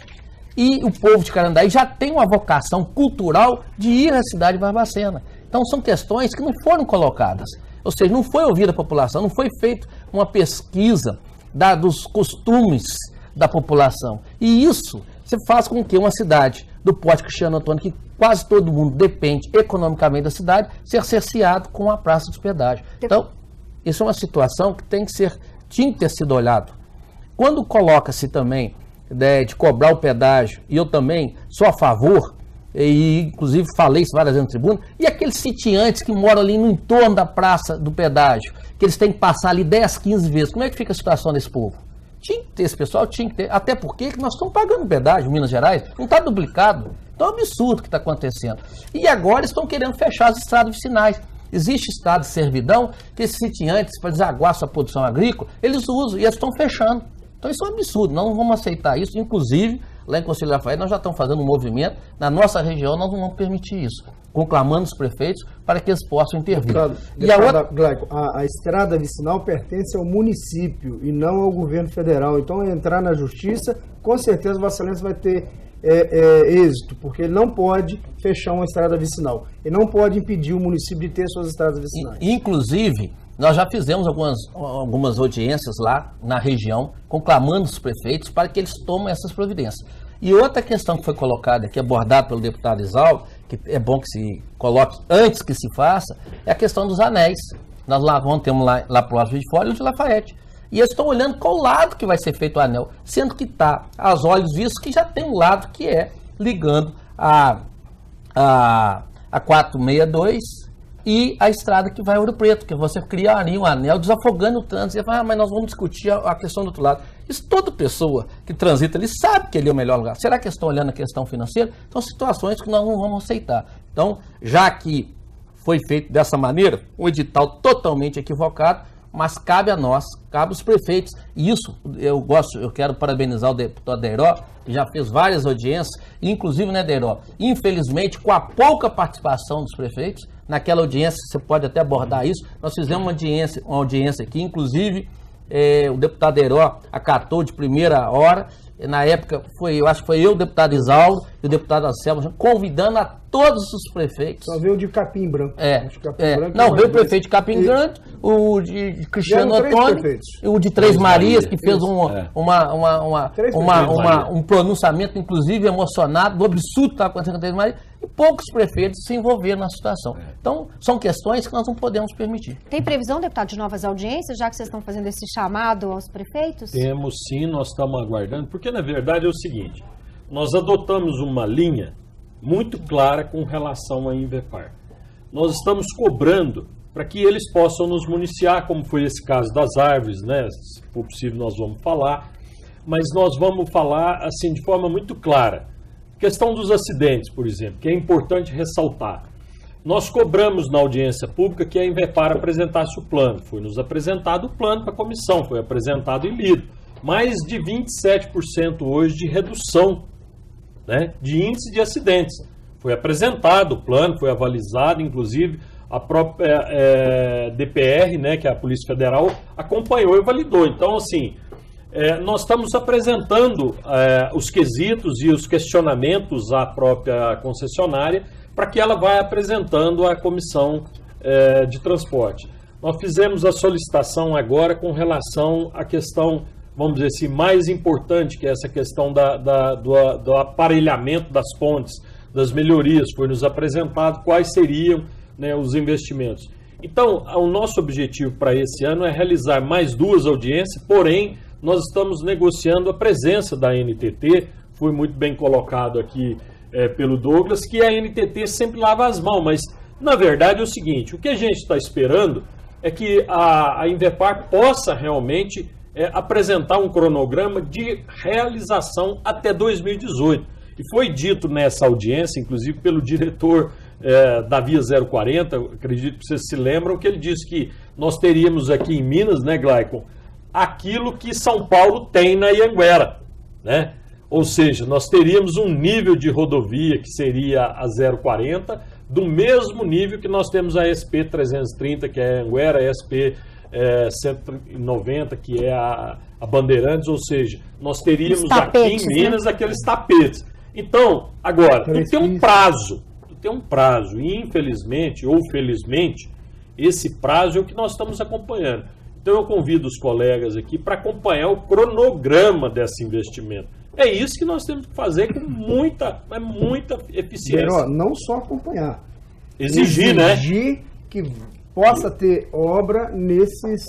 e o povo de Carandaí já tem uma vocação cultural de ir à cidade de Barbacena. Então são questões que não foram colocadas, ou seja, não foi ouvida a população, não foi feita uma pesquisa dos costumes da população. E isso você faz com que uma cidade do porte Cristiano Antônio, que quase todo mundo depende economicamente da cidade, ser cerceado com a praça de pedágio. Então, isso é uma situação que tinha que ter sido olhado. Quando coloca-se também de cobrar o pedágio, e eu também sou a favor, e inclusive falei isso várias vezes no tribuna, e aqueles sitiantes que moram ali no entorno da praça do pedágio, que eles têm que passar ali 10, 15 vezes, como é que fica a situação desse povo? Tinha que ter esse pessoal, tinha que ter, até porque nós estamos pagando pedágio em Minas Gerais, não está duplicado. Então é um absurdo o que está acontecendo. E agora estão querendo fechar as estradas vicinais. Existe estado de servidão que esses sitiantes, para desaguar sua produção agrícola, eles usam e eles estão fechando. Então isso é um absurdo, nós não vamos aceitar isso. Inclusive, lá em Conselho Lafayette, nós já estamos fazendo um movimento, na nossa região nós não vamos permitir isso, conclamando os prefeitos para que eles possam intervir. Glaicon, a estrada vicinal pertence ao município e não ao governo federal. Então, entrar na justiça, com certeza Vossa Excelência vai ter êxito, porque ele não pode fechar uma estrada vicinal. Ele não pode impedir o município de ter suas estradas vicinais. Inclusive, nós já fizemos algumas audiências lá na região, conclamando os prefeitos para que eles tomem essas providências. E outra questão que foi colocada aqui, abordada pelo deputado Isauro, que é bom que se coloque antes que se faça, é a questão dos anéis. Nós temos lá próximo de Fora e o de Lafayette. E eles estão olhando qual lado que vai ser feito o anel, sendo que está aos olhos vistos que já tem um lado que é ligando a 462 e a estrada que vai a Ouro Preto, que você criaria um anel desafogando o trânsito. E fala, mas nós vamos discutir a questão do outro lado. Isso toda pessoa que transita ali sabe que ele é o melhor lugar. Será que estão olhando a questão financeira? São situações que nós não vamos aceitar. Então, já que foi feito dessa maneira, um edital totalmente equivocado, mas cabe a nós, cabe aos prefeitos. E isso, eu quero parabenizar o deputado Deiró, que já fez várias audiências, inclusive, né, Deiró, infelizmente, com a pouca participação dos prefeitos, naquela audiência, você pode até abordar isso, nós fizemos uma audiência aqui, inclusive, o deputado Deiró acatou de primeira hora, na época, eu acho que foi eu, o deputado Isauro e o deputado Anselmo, convidando a todos os prefeitos. Só veio de Capim Branco. Não, veio o prefeito de Capim Grande, o de Cristiano Antônio, o de Três Marias, que fez um pronunciamento, inclusive, emocionado do absurdo que estava acontecendo com Três Marias, e poucos prefeitos se envolveram na situação. Então, são questões que nós não podemos permitir. Tem previsão, deputado, de novas audiências, já que vocês estão fazendo esse chamado aos prefeitos? Temos sim, nós estamos aguardando, porque na verdade é o seguinte, nós adotamos uma linha muito clara com relação à Invepar. Nós estamos cobrando para que eles possam nos municiar, como foi esse caso das árvores, né? Se for possível nós vamos falar, mas nós vamos falar assim de forma muito clara. Questão dos acidentes, por exemplo, que é importante ressaltar. Nós cobramos na audiência pública que a Invepar apresentasse o plano. Foi nos apresentado o plano para a comissão, foi apresentado e lido. Mais de 27% hoje de redução, né, de índice de acidentes. Foi apresentado o plano, foi avalizado, inclusive a própria DPR, né, que é a Polícia Federal, acompanhou e validou. Então, assim, nós estamos apresentando os quesitos e os questionamentos à própria concessionária para que ela vá apresentando à comissão de transporte. Nós fizemos a solicitação agora com relação à questão, vamos dizer assim, mais importante, que é essa questão do aparelhamento das pontes, das melhorias. Foi nos apresentado quais seriam, né, os investimentos. Então, o nosso objetivo para esse ano é realizar mais 2 audiências, porém, nós estamos negociando a presença da NTT, foi muito bem colocado aqui pelo Douglas, que a NTT sempre lava as mãos, mas, na verdade, é o seguinte, o que a gente está esperando é que a Invepar possa realmente apresentar um cronograma de realização até 2018. E foi dito nessa audiência, inclusive pelo diretor da Via 040, acredito que vocês se lembram, que ele disse que nós teríamos aqui em Minas, né, Glaicon, aquilo que São Paulo tem na Anhanguera, né? Ou seja, nós teríamos um nível de rodovia que seria a 040, do mesmo nível que nós temos a SP 330, que é a Anhanguera, a SP 190, que é a Bandeirantes, ou seja, nós teríamos tapetes, aqui em Minas, né, aqueles tapetes. Então, agora, tu tem um prazo, e infelizmente ou felizmente, esse prazo é o que nós estamos acompanhando. Então eu convido os colegas aqui para acompanhar o cronograma desse investimento. É isso que nós temos que fazer com muita eficiência. Não só acompanhar. Exigir, né? Exigir que possa ter obra nesses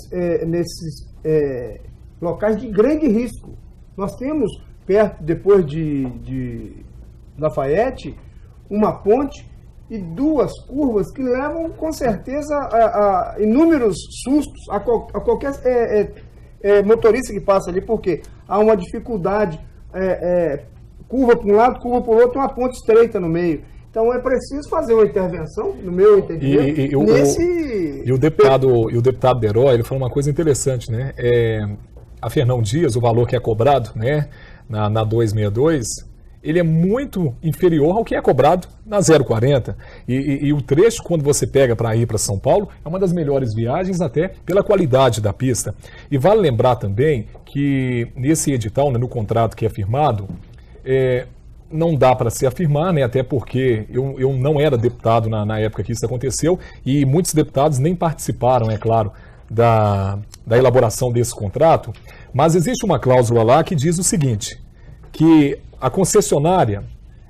locais de grande risco. Nós temos perto, depois de Lafayette, uma ponte e 2 curvas que levam com certeza a inúmeros sustos a qualquer motorista que passa ali, porque há uma dificuldade, curva para um lado, curva para o outro, uma ponte estreita no meio. Então é preciso fazer uma intervenção, no meu entendimento, E o deputado Deró, ele falou uma coisa interessante, né? A Fernão Dias, o valor que é cobrado, né, na 262, ele é muito inferior ao que é cobrado na 040. E o trecho, quando você pega para ir para São Paulo, é uma das melhores viagens, até pela qualidade da pista. E vale lembrar também que nesse edital, né, no contrato que é firmado, não dá para se afirmar, né, até porque eu não era deputado na época que isso aconteceu, e muitos deputados nem participaram, é claro, da elaboração desse contrato, mas existe uma cláusula lá que diz o seguinte, que a concessionária,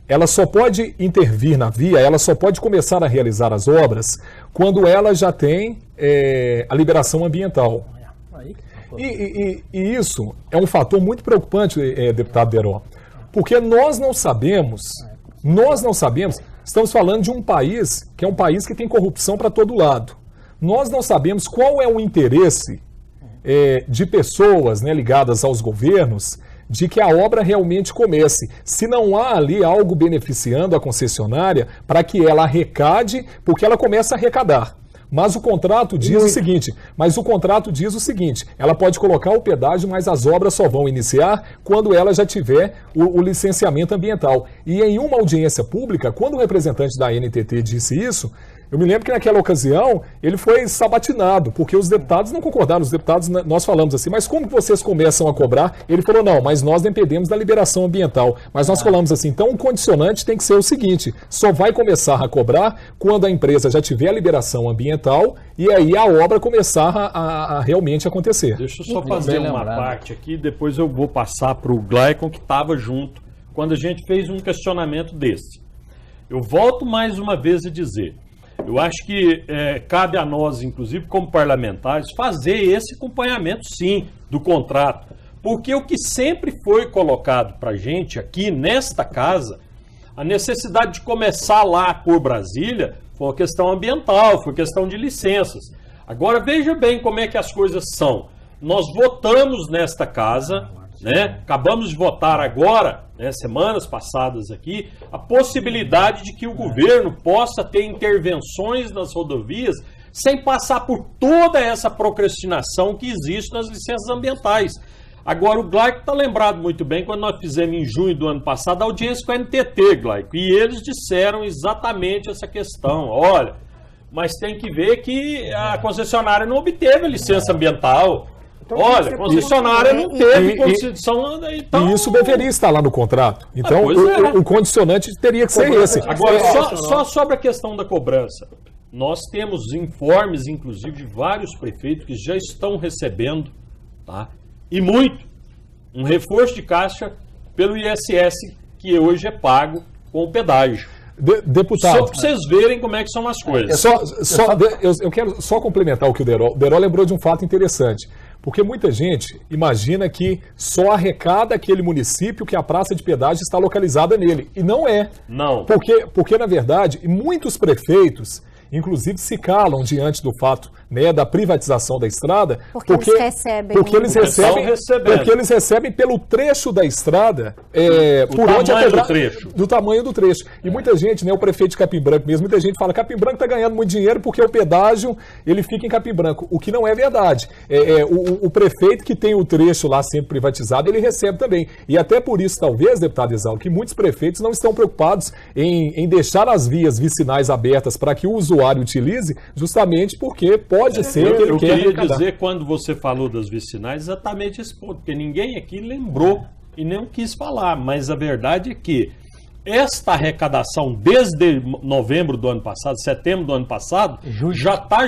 ela só pode intervir na via, ela só pode começar a realizar as obras quando ela já tem a liberação ambiental. E isso é um fator muito preocupante, deputado Deró, porque nós não sabemos, estamos falando de um país que é um país que tem corrupção para todo lado. Nós não sabemos qual é o interesse de pessoas, né, ligadas aos governos, de que a obra realmente comece. Se não há ali algo beneficiando a concessionária para que ela arrecade, porque ela começa a arrecadar. Mas o contrato diz o seguinte, ela pode colocar o pedágio, mas as obras só vão iniciar quando ela já tiver o licenciamento ambiental. E em uma audiência pública, quando o representante da NTT disse isso, Eu me lembro que naquela ocasião ele foi sabatinado, porque os deputados não concordaram. Os deputados, nós falamos assim, mas como que vocês começam a cobrar? Ele falou, não, mas nós dependemos da liberação ambiental. Mas nós falamos assim, então o condicionante tem que ser o seguinte, só vai começar a cobrar quando a empresa já tiver a liberação ambiental e aí a obra começar a realmente acontecer. Deixa eu só fazer uma parte aqui, depois eu vou passar para o Glaicon, que estava junto, quando a gente fez um questionamento desse. Eu volto mais uma vez a dizer, eu acho que cabe a nós, inclusive como parlamentares, fazer esse acompanhamento, sim, do contrato. Porque o que sempre foi colocado para a gente aqui nesta casa, a necessidade de começar lá por Brasília, foi uma questão ambiental, foi questão de licenças. Agora veja bem como é que as coisas são. Nós votamos nesta casa, né? Acabamos de votar agora, né, semanas passadas aqui, a possibilidade de que o governo possa ter intervenções nas rodovias sem passar por toda essa procrastinação que existe nas licenças ambientais. Agora, o Glaico está lembrado muito bem, quando nós fizemos em junho do ano passado a audiência com a NTT, Glaico, e eles disseram exatamente essa questão. Olha, mas tem que ver que a concessionária não obteve a licença ambiental. Olha, a concessionária não teve concessão. Então... E isso deveria estar lá no contrato. Então, o condicionante teria que ser esse. Agora, só sobre a questão da cobrança. Nós temos informes, inclusive, de vários prefeitos que já estão recebendo, tá? E muito, um reforço de caixa pelo ISS, que hoje é pago com o pedágio. Deputado, só para vocês verem como é que são as coisas. Eu quero só complementar o que o Deró lembrou de um fato interessante. Porque muita gente imagina que só arrecada aquele município que a praça de pedágio está localizada nele. E não é. Não. Porque na verdade, muitos prefeitos, inclusive, se calam diante do fato, né, da privatização da estrada, porque eles recebem pelo trecho da estrada, do tamanho do trecho. E muita gente, né, o prefeito de Capim Branco mesmo, muita gente fala que Capim Branco está ganhando muito dinheiro porque o pedágio ele fica em Capim Branco, o que não é verdade. O prefeito que tem o trecho lá sempre privatizado, ele recebe também. E até por isso, talvez, deputado Exalco, que muitos prefeitos não estão preocupados em deixar as vias vicinais abertas para que o usuário utilize, justamente porque pode ser que ele quer queria dizer, quando você falou das vicinais, exatamente esse ponto, porque ninguém aqui lembrou e nem quis falar, mas a verdade é que esta arrecadação desde novembro do ano passado, setembro do ano passado, já está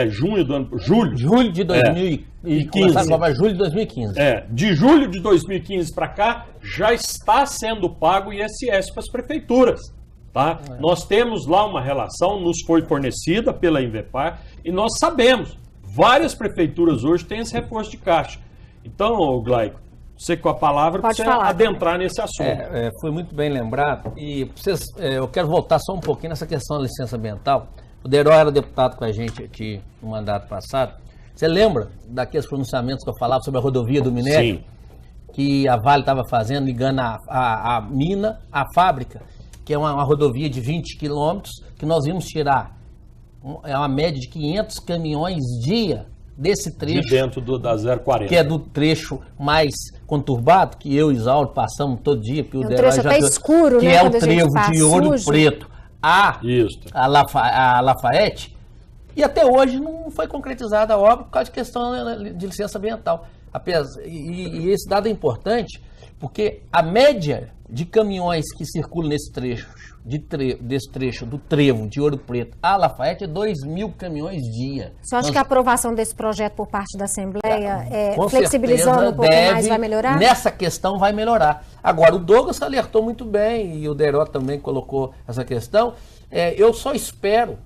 julho de 2015. Julho de 2015. De julho de 2015 para cá, já está sendo pago o ISS para as prefeituras. Tá? Nós temos lá uma relação, nos foi fornecida pela Invepar, e nós sabemos, várias prefeituras hoje têm esse reforço de caixa. Então, Glaico, você com a palavra para adentrar nesse assunto. Foi muito bem lembrado, e eu quero voltar só um pouquinho nessa questão da licença ambiental. O Deró era deputado com a gente aqui no mandato passado. Você lembra daqueles pronunciamentos que eu falava sobre a rodovia do minério? Sim. Que a Vale estava fazendo, ligando a mina à fábrica, que é uma rodovia de 20 quilômetros, que nós íamos tirar uma média de 500 caminhões dia desse trecho. De dentro da 040. Que é do trecho mais conturbado, que eu e Isauro passamos todo dia. Porque o trecho até escuro, que né? é o trevo de Ouro Preto a Lafayette. E até hoje não foi concretizada a obra por causa de questão de licença ambiental. E esse dado é importante, porque a média de caminhões que circulam nesse trecho, desse trecho do trevo de Ouro Preto a Lafayette é 2.000 caminhões dia. Você acha que a aprovação desse projeto por parte da Assembleia, flexibilizando um pouco mais, vai melhorar? Nessa questão vai melhorar. Agora, o Douglas alertou muito bem, e o Deró também colocou essa questão. Eu só espero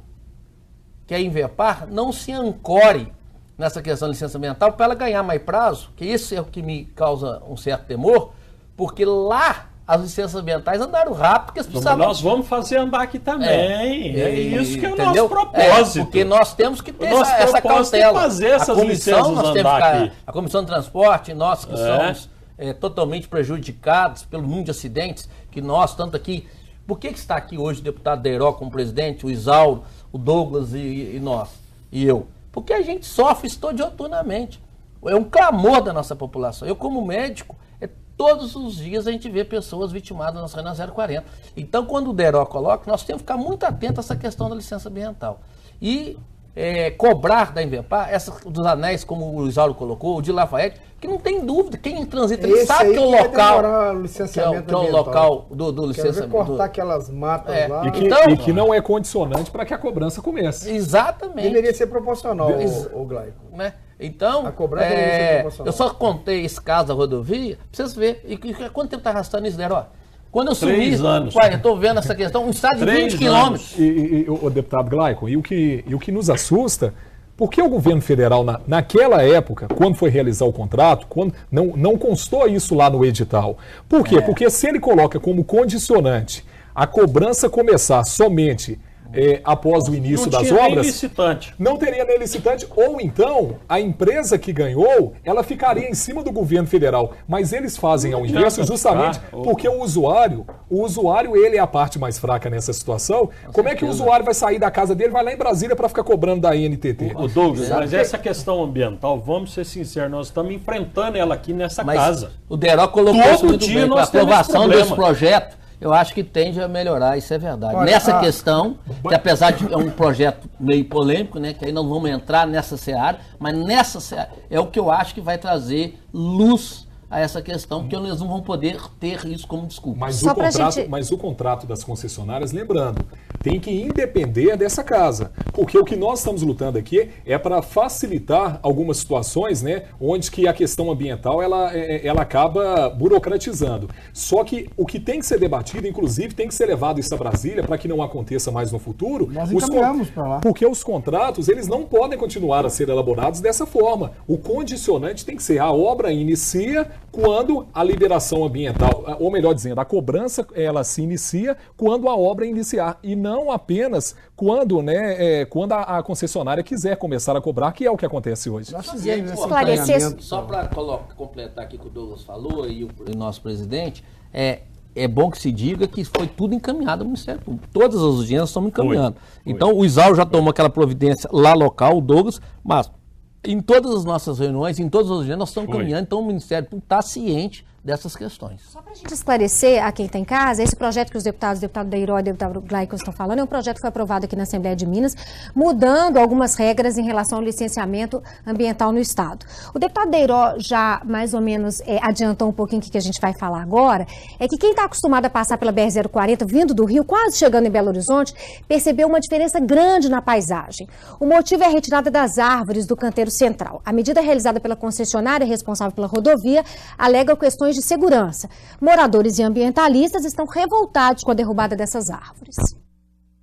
que a Invepar não se ancore nessa questão de licença ambiental para ela ganhar mais prazo, que isso é o que me causa um certo temor, porque lá as licenças ambientais andaram rápido, porque precisavam... Nós vamos fazer andar aqui também. Isso que é o nosso propósito. Porque nós temos que ter essa cautela. Fazer essas licenças andar aqui. A Comissão de Transporte, nós que somos totalmente prejudicados pelo número de acidentes, que nós, tanto aqui... Por que está aqui hoje o deputado Deró como presidente, o Isauro, o Douglas e nós, e eu? Porque a gente sofre isso dioturnamente. É um clamor da nossa população. Eu, como médico, todos os dias a gente vê pessoas vitimadas na 040. Então, quando o DERO coloca, nós temos que ficar muito atentos a essa questão da licença ambiental. E cobrar da Inverpar, dos anéis, como o Isauro colocou, o de Lafayette, que não tem dúvida, quem transita, ele sabe que é o local, que é o local do licenciamento. Cortar aquelas matas lá. E que não é condicionante para que a cobrança comece. Exatamente. Deveria ser proporcional, o Glaico. Né? Então, a cobrança deveria ser proporcional. Eu só contei esse caso da rodovia, pra vocês verem. E quanto tempo está arrastando isso, Dero? Quando eu sumi, 3 anos. Eu estou vendo essa questão, um estado de 20 quilômetros. O deputado Glaico, e o que nos assusta, porque o governo federal, naquela época, quando foi realizar o contrato, quando não constou isso lá no edital. Por quê? Porque se ele coloca como condicionante a cobrança começar somente após o início das obras, não teria nem licitante, ou então a empresa que ganhou, ela ficaria em cima do governo federal, mas eles fazem ao inverso justamente porque o usuário ele é a parte mais fraca nessa situação. Como é que o usuário vai sair da casa dele, vai lá em Brasília para ficar cobrando da ANTT? O Douglas, mas essa questão ambiental, vamos ser sinceros, nós estamos enfrentando ela aqui nessa casa. O DERO colocou isso muito bem, com a aprovação desse projeto. Eu acho que tende a melhorar, isso é verdade. Olha, nessa questão, que apesar de um projeto meio polêmico, né, que aí nós vamos entrar nessa seara, mas nessa seara é o que eu acho que vai trazer luz a essa questão, porque nós não vamos poder ter isso como desculpa. Mas o contrato das concessionárias, lembrando, tem que independer dessa casa, porque o que nós estamos lutando aqui é para facilitar algumas situações, né, onde que a questão ambiental ela acaba burocratizando. Só que o que tem que ser debatido, inclusive, tem que ser levado isso a Brasília para que não aconteça mais no futuro. Nós encaminhamos para lá. Porque os contratos, eles não podem continuar a ser elaborados dessa forma. O condicionante tem que ser a obra inicia quando a liberação ambiental, ou melhor dizendo, a cobrança ela se inicia quando a obra iniciar e não apenas quando, quando a concessionária quiser começar a cobrar, que é o que acontece hoje. Só para completar aqui o que o Douglas falou e o nosso presidente, é bom que se diga que foi tudo encaminhado ao Ministério Público. Todas as audiências estão encaminhando. Então o Isauro já tomou aquela providência lá local, o Douglas, mas em todas as nossas reuniões, em todas as audiências, nós estamos caminhando, então o Ministério Público está ciente dessas questões. Só para a gente esclarecer a quem está em casa, esse projeto que os deputados, o deputado Deiró e o deputado Glaico estão falando, é um projeto que foi aprovado aqui na Assembleia de Minas, mudando algumas regras em relação ao licenciamento ambiental no Estado. O deputado Deiró já mais ou menos adiantou um pouquinho o que a gente vai falar agora, é que quem está acostumado a passar pela BR-040, vindo do Rio, quase chegando em Belo Horizonte, percebeu uma diferença grande na paisagem. O motivo é a retirada das árvores do canteiro central. A medida realizada pela concessionária responsável pela rodovia alega questões de segurança. Moradores e ambientalistas estão revoltados com a derrubada dessas árvores.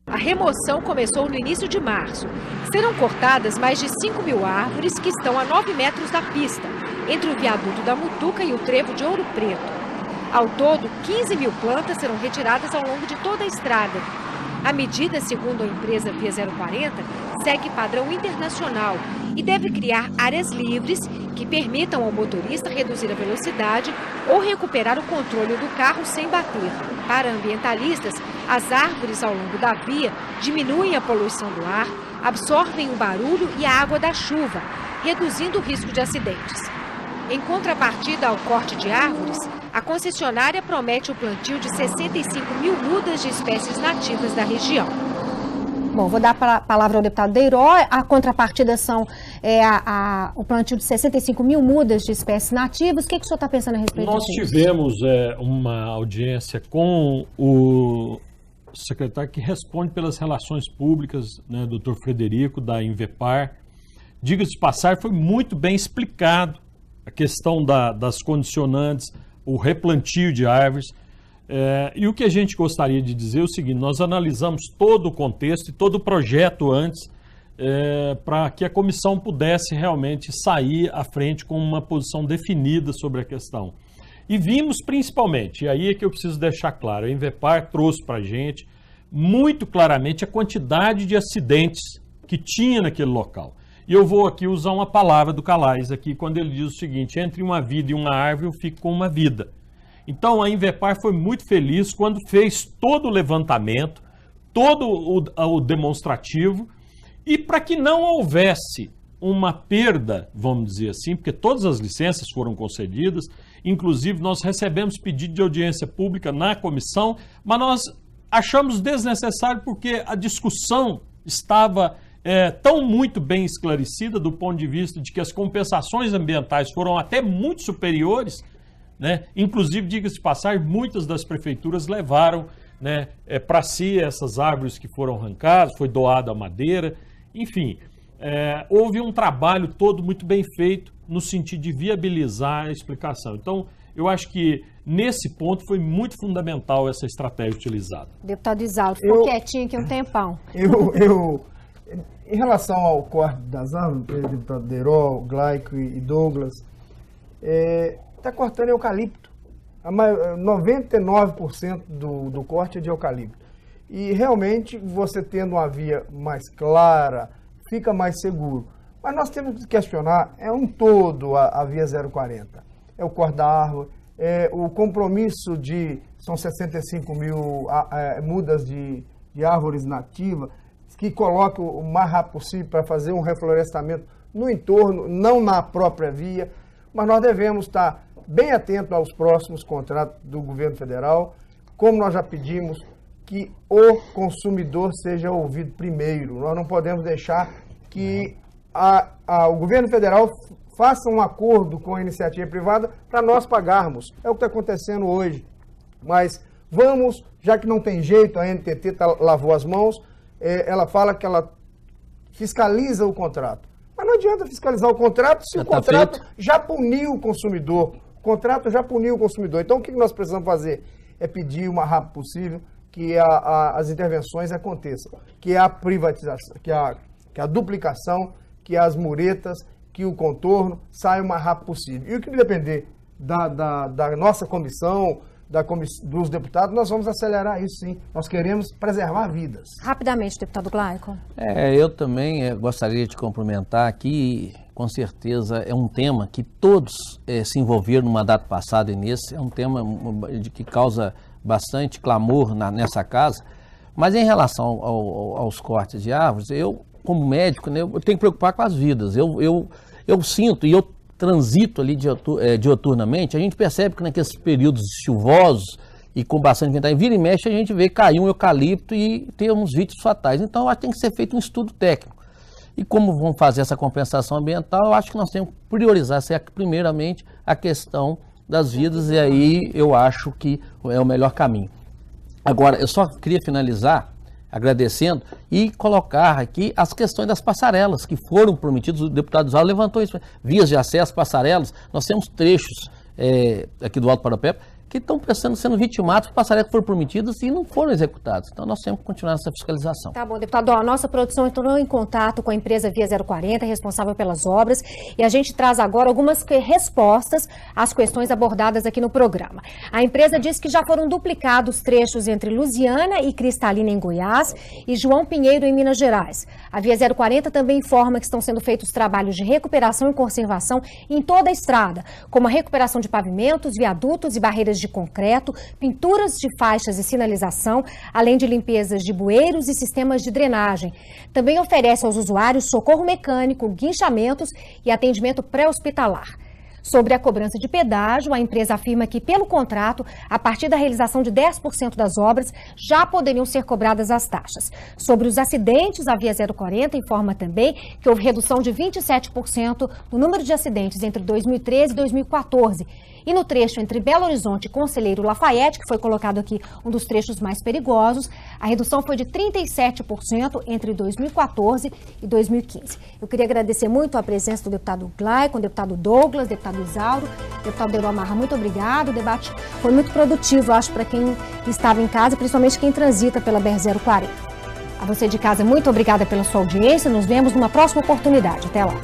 A remoção começou no início de março. Serão cortadas mais de 5.000 árvores que estão a 9 metros da pista, entre o viaduto da Mutuca e o trevo de Ouro Preto. Ao todo, 15.000 plantas serão retiradas ao longo de toda a estrada. A medida, segundo a empresa Via 040, segue padrão internacional e deve criar áreas livres que permitam ao motorista reduzir a velocidade ou recuperar o controle do carro sem bater. Para ambientalistas, as árvores ao longo da via diminuem a poluição do ar, absorvem o barulho e a água da chuva, reduzindo o risco de acidentes. Em contrapartida ao corte de árvores, a concessionária promete o plantio de 65.000 mudas de espécies nativas da região. Bom, vou dar a palavra ao deputado Deiró. A contrapartida são o plantio de 65.000 mudas de espécies nativas. O que o senhor está pensando a respeito disso? Nós tivemos uma audiência com o secretário que responde pelas relações públicas, né, doutor Frederico, da Inverpar. Diga-se de passagem, foi muito bem explicado a questão das condicionantes, o replantio de árvores. E o que a gente gostaria de dizer é o seguinte: nós analisamos todo o contexto e todo o projeto antes para que a comissão pudesse realmente sair à frente com uma posição definida sobre a questão. E vimos principalmente, e aí é que eu preciso deixar claro, a Inverpar trouxe para a gente muito claramente a quantidade de acidentes que tinha naquele local. E eu vou aqui usar uma palavra do Calais aqui, quando ele diz o seguinte: entre uma vida e uma árvore, eu fico com uma vida. Então a Inverpar foi muito feliz quando fez todo o levantamento, todo o demonstrativo, e para que não houvesse uma perda, vamos dizer assim, porque todas as licenças foram concedidas, Inclusive, nós recebemos pedido de audiência pública na comissão, mas nós achamos desnecessário porque a discussão estava tão muito bem esclarecida do ponto de vista de que as compensações ambientais foram até muito superiores, né? Inclusive, diga-se de passagem, muitas das prefeituras levaram, né, para si essas árvores que foram arrancadas, foi doada a madeira, enfim, houve um trabalho todo muito bem feito no sentido de viabilizar a explicação. Então, eu acho que nesse ponto foi muito fundamental essa estratégia utilizada. Deputado Isauro, ficou quietinho aqui um tempão. Em relação ao corte das árvores, deputado Deró, Glaico e Douglas, está cortando eucalipto. 99% do corte é de eucalipto. E realmente, você tendo uma via mais clara, fica mais seguro. Mas nós temos que questionar, um todo a via 040. É o corte da árvore, o compromisso são 65 mil mudas de árvores nativas, que coloque o mais rápido possível para fazer um reflorestamento no entorno, não na própria via, mas nós devemos estar bem atentos aos próximos contratos do governo federal, como nós já pedimos, que o consumidor seja ouvido primeiro. Nós não podemos deixar que o governo federal faça um acordo com a iniciativa privada para nós pagarmos. É o que está acontecendo hoje. Mas vamos, já que não tem jeito, a NTT lavou as mãos, ela fala que ela fiscaliza o contrato. Mas não adianta fiscalizar o contrato se o contrato já puniu o consumidor. O contrato já puniu o consumidor. Então, o que nós precisamos fazer? É pedir o mais rápido possível que as intervenções aconteçam. Que a privatização, que a duplicação, que as muretas, que o contorno saia o mais rápido possível. E o que depender da nossa comissão, dos deputados, nós vamos acelerar isso, sim. Nós queremos preservar vidas. Rapidamente, deputado Glaico. Eu também gostaria de cumprimentar aqui, com certeza é um tema que todos se envolveram no mandato passado e nesse, é um tema que causa bastante clamor nessa casa, mas em relação aos cortes de árvores, eu, como médico, né, eu tenho que preocupar com as vidas. Eu sinto, e eu transito ali dioturnamente, a gente percebe que naqueles períodos chuvosos e com bastante ventania, vira e mexe, a gente vê cair um eucalipto e temos vítimas fatais. Então, eu acho que tem que ser feito um estudo técnico. E como vamos fazer essa compensação ambiental, eu acho que nós temos que priorizar, primeiramente, a questão das vidas, e aí eu acho que é o melhor caminho. Agora, eu só queria finalizar agradecendo e colocar aqui as questões das passarelas que foram prometidas. O deputado Isauro levantou isso, vias de acesso, passarelas. Nós temos trechos aqui do Alto Paraopeba que estão sendo vitimados por passarelas que foram prometidas e não foram executadas. Então, nós temos que continuar essa fiscalização. Tá bom, deputado. A nossa produção entrou em contato com a empresa Via 040, responsável pelas obras, e a gente traz agora algumas respostas às questões abordadas aqui no programa. A empresa diz que já foram duplicados trechos entre Lusiana e Cristalina, em Goiás, e João Pinheiro, em Minas Gerais. A Via 040 também informa que estão sendo feitos trabalhos de recuperação e conservação em toda a estrada, como a recuperação de pavimentos, viadutos e barreiras de concreto, pinturas de faixas e sinalização, além de limpezas de bueiros e sistemas de drenagem. Também oferece aos usuários socorro mecânico, guinchamentos e atendimento pré-hospitalar. Sobre a cobrança de pedágio, a empresa afirma que, pelo contrato, a partir da realização de 10% das obras, já poderiam ser cobradas as taxas. Sobre os acidentes, a Via 040 informa também que houve redução de 27% no número de acidentes entre 2013 e 2014. E no trecho entre Belo Horizonte e Conselheiro Lafayette, que foi colocado aqui um dos trechos mais perigosos, a redução foi de 37% entre 2014 e 2015. Eu queria agradecer muito a presença do deputado Glaico, do deputado Douglas, deputado Isauro, deputado Deró Marra, muito obrigado. O debate foi muito produtivo, acho, para quem estava em casa, principalmente quem transita pela BR-040. A você de casa, muito obrigada pela sua audiência. Nos vemos numa próxima oportunidade. Até lá.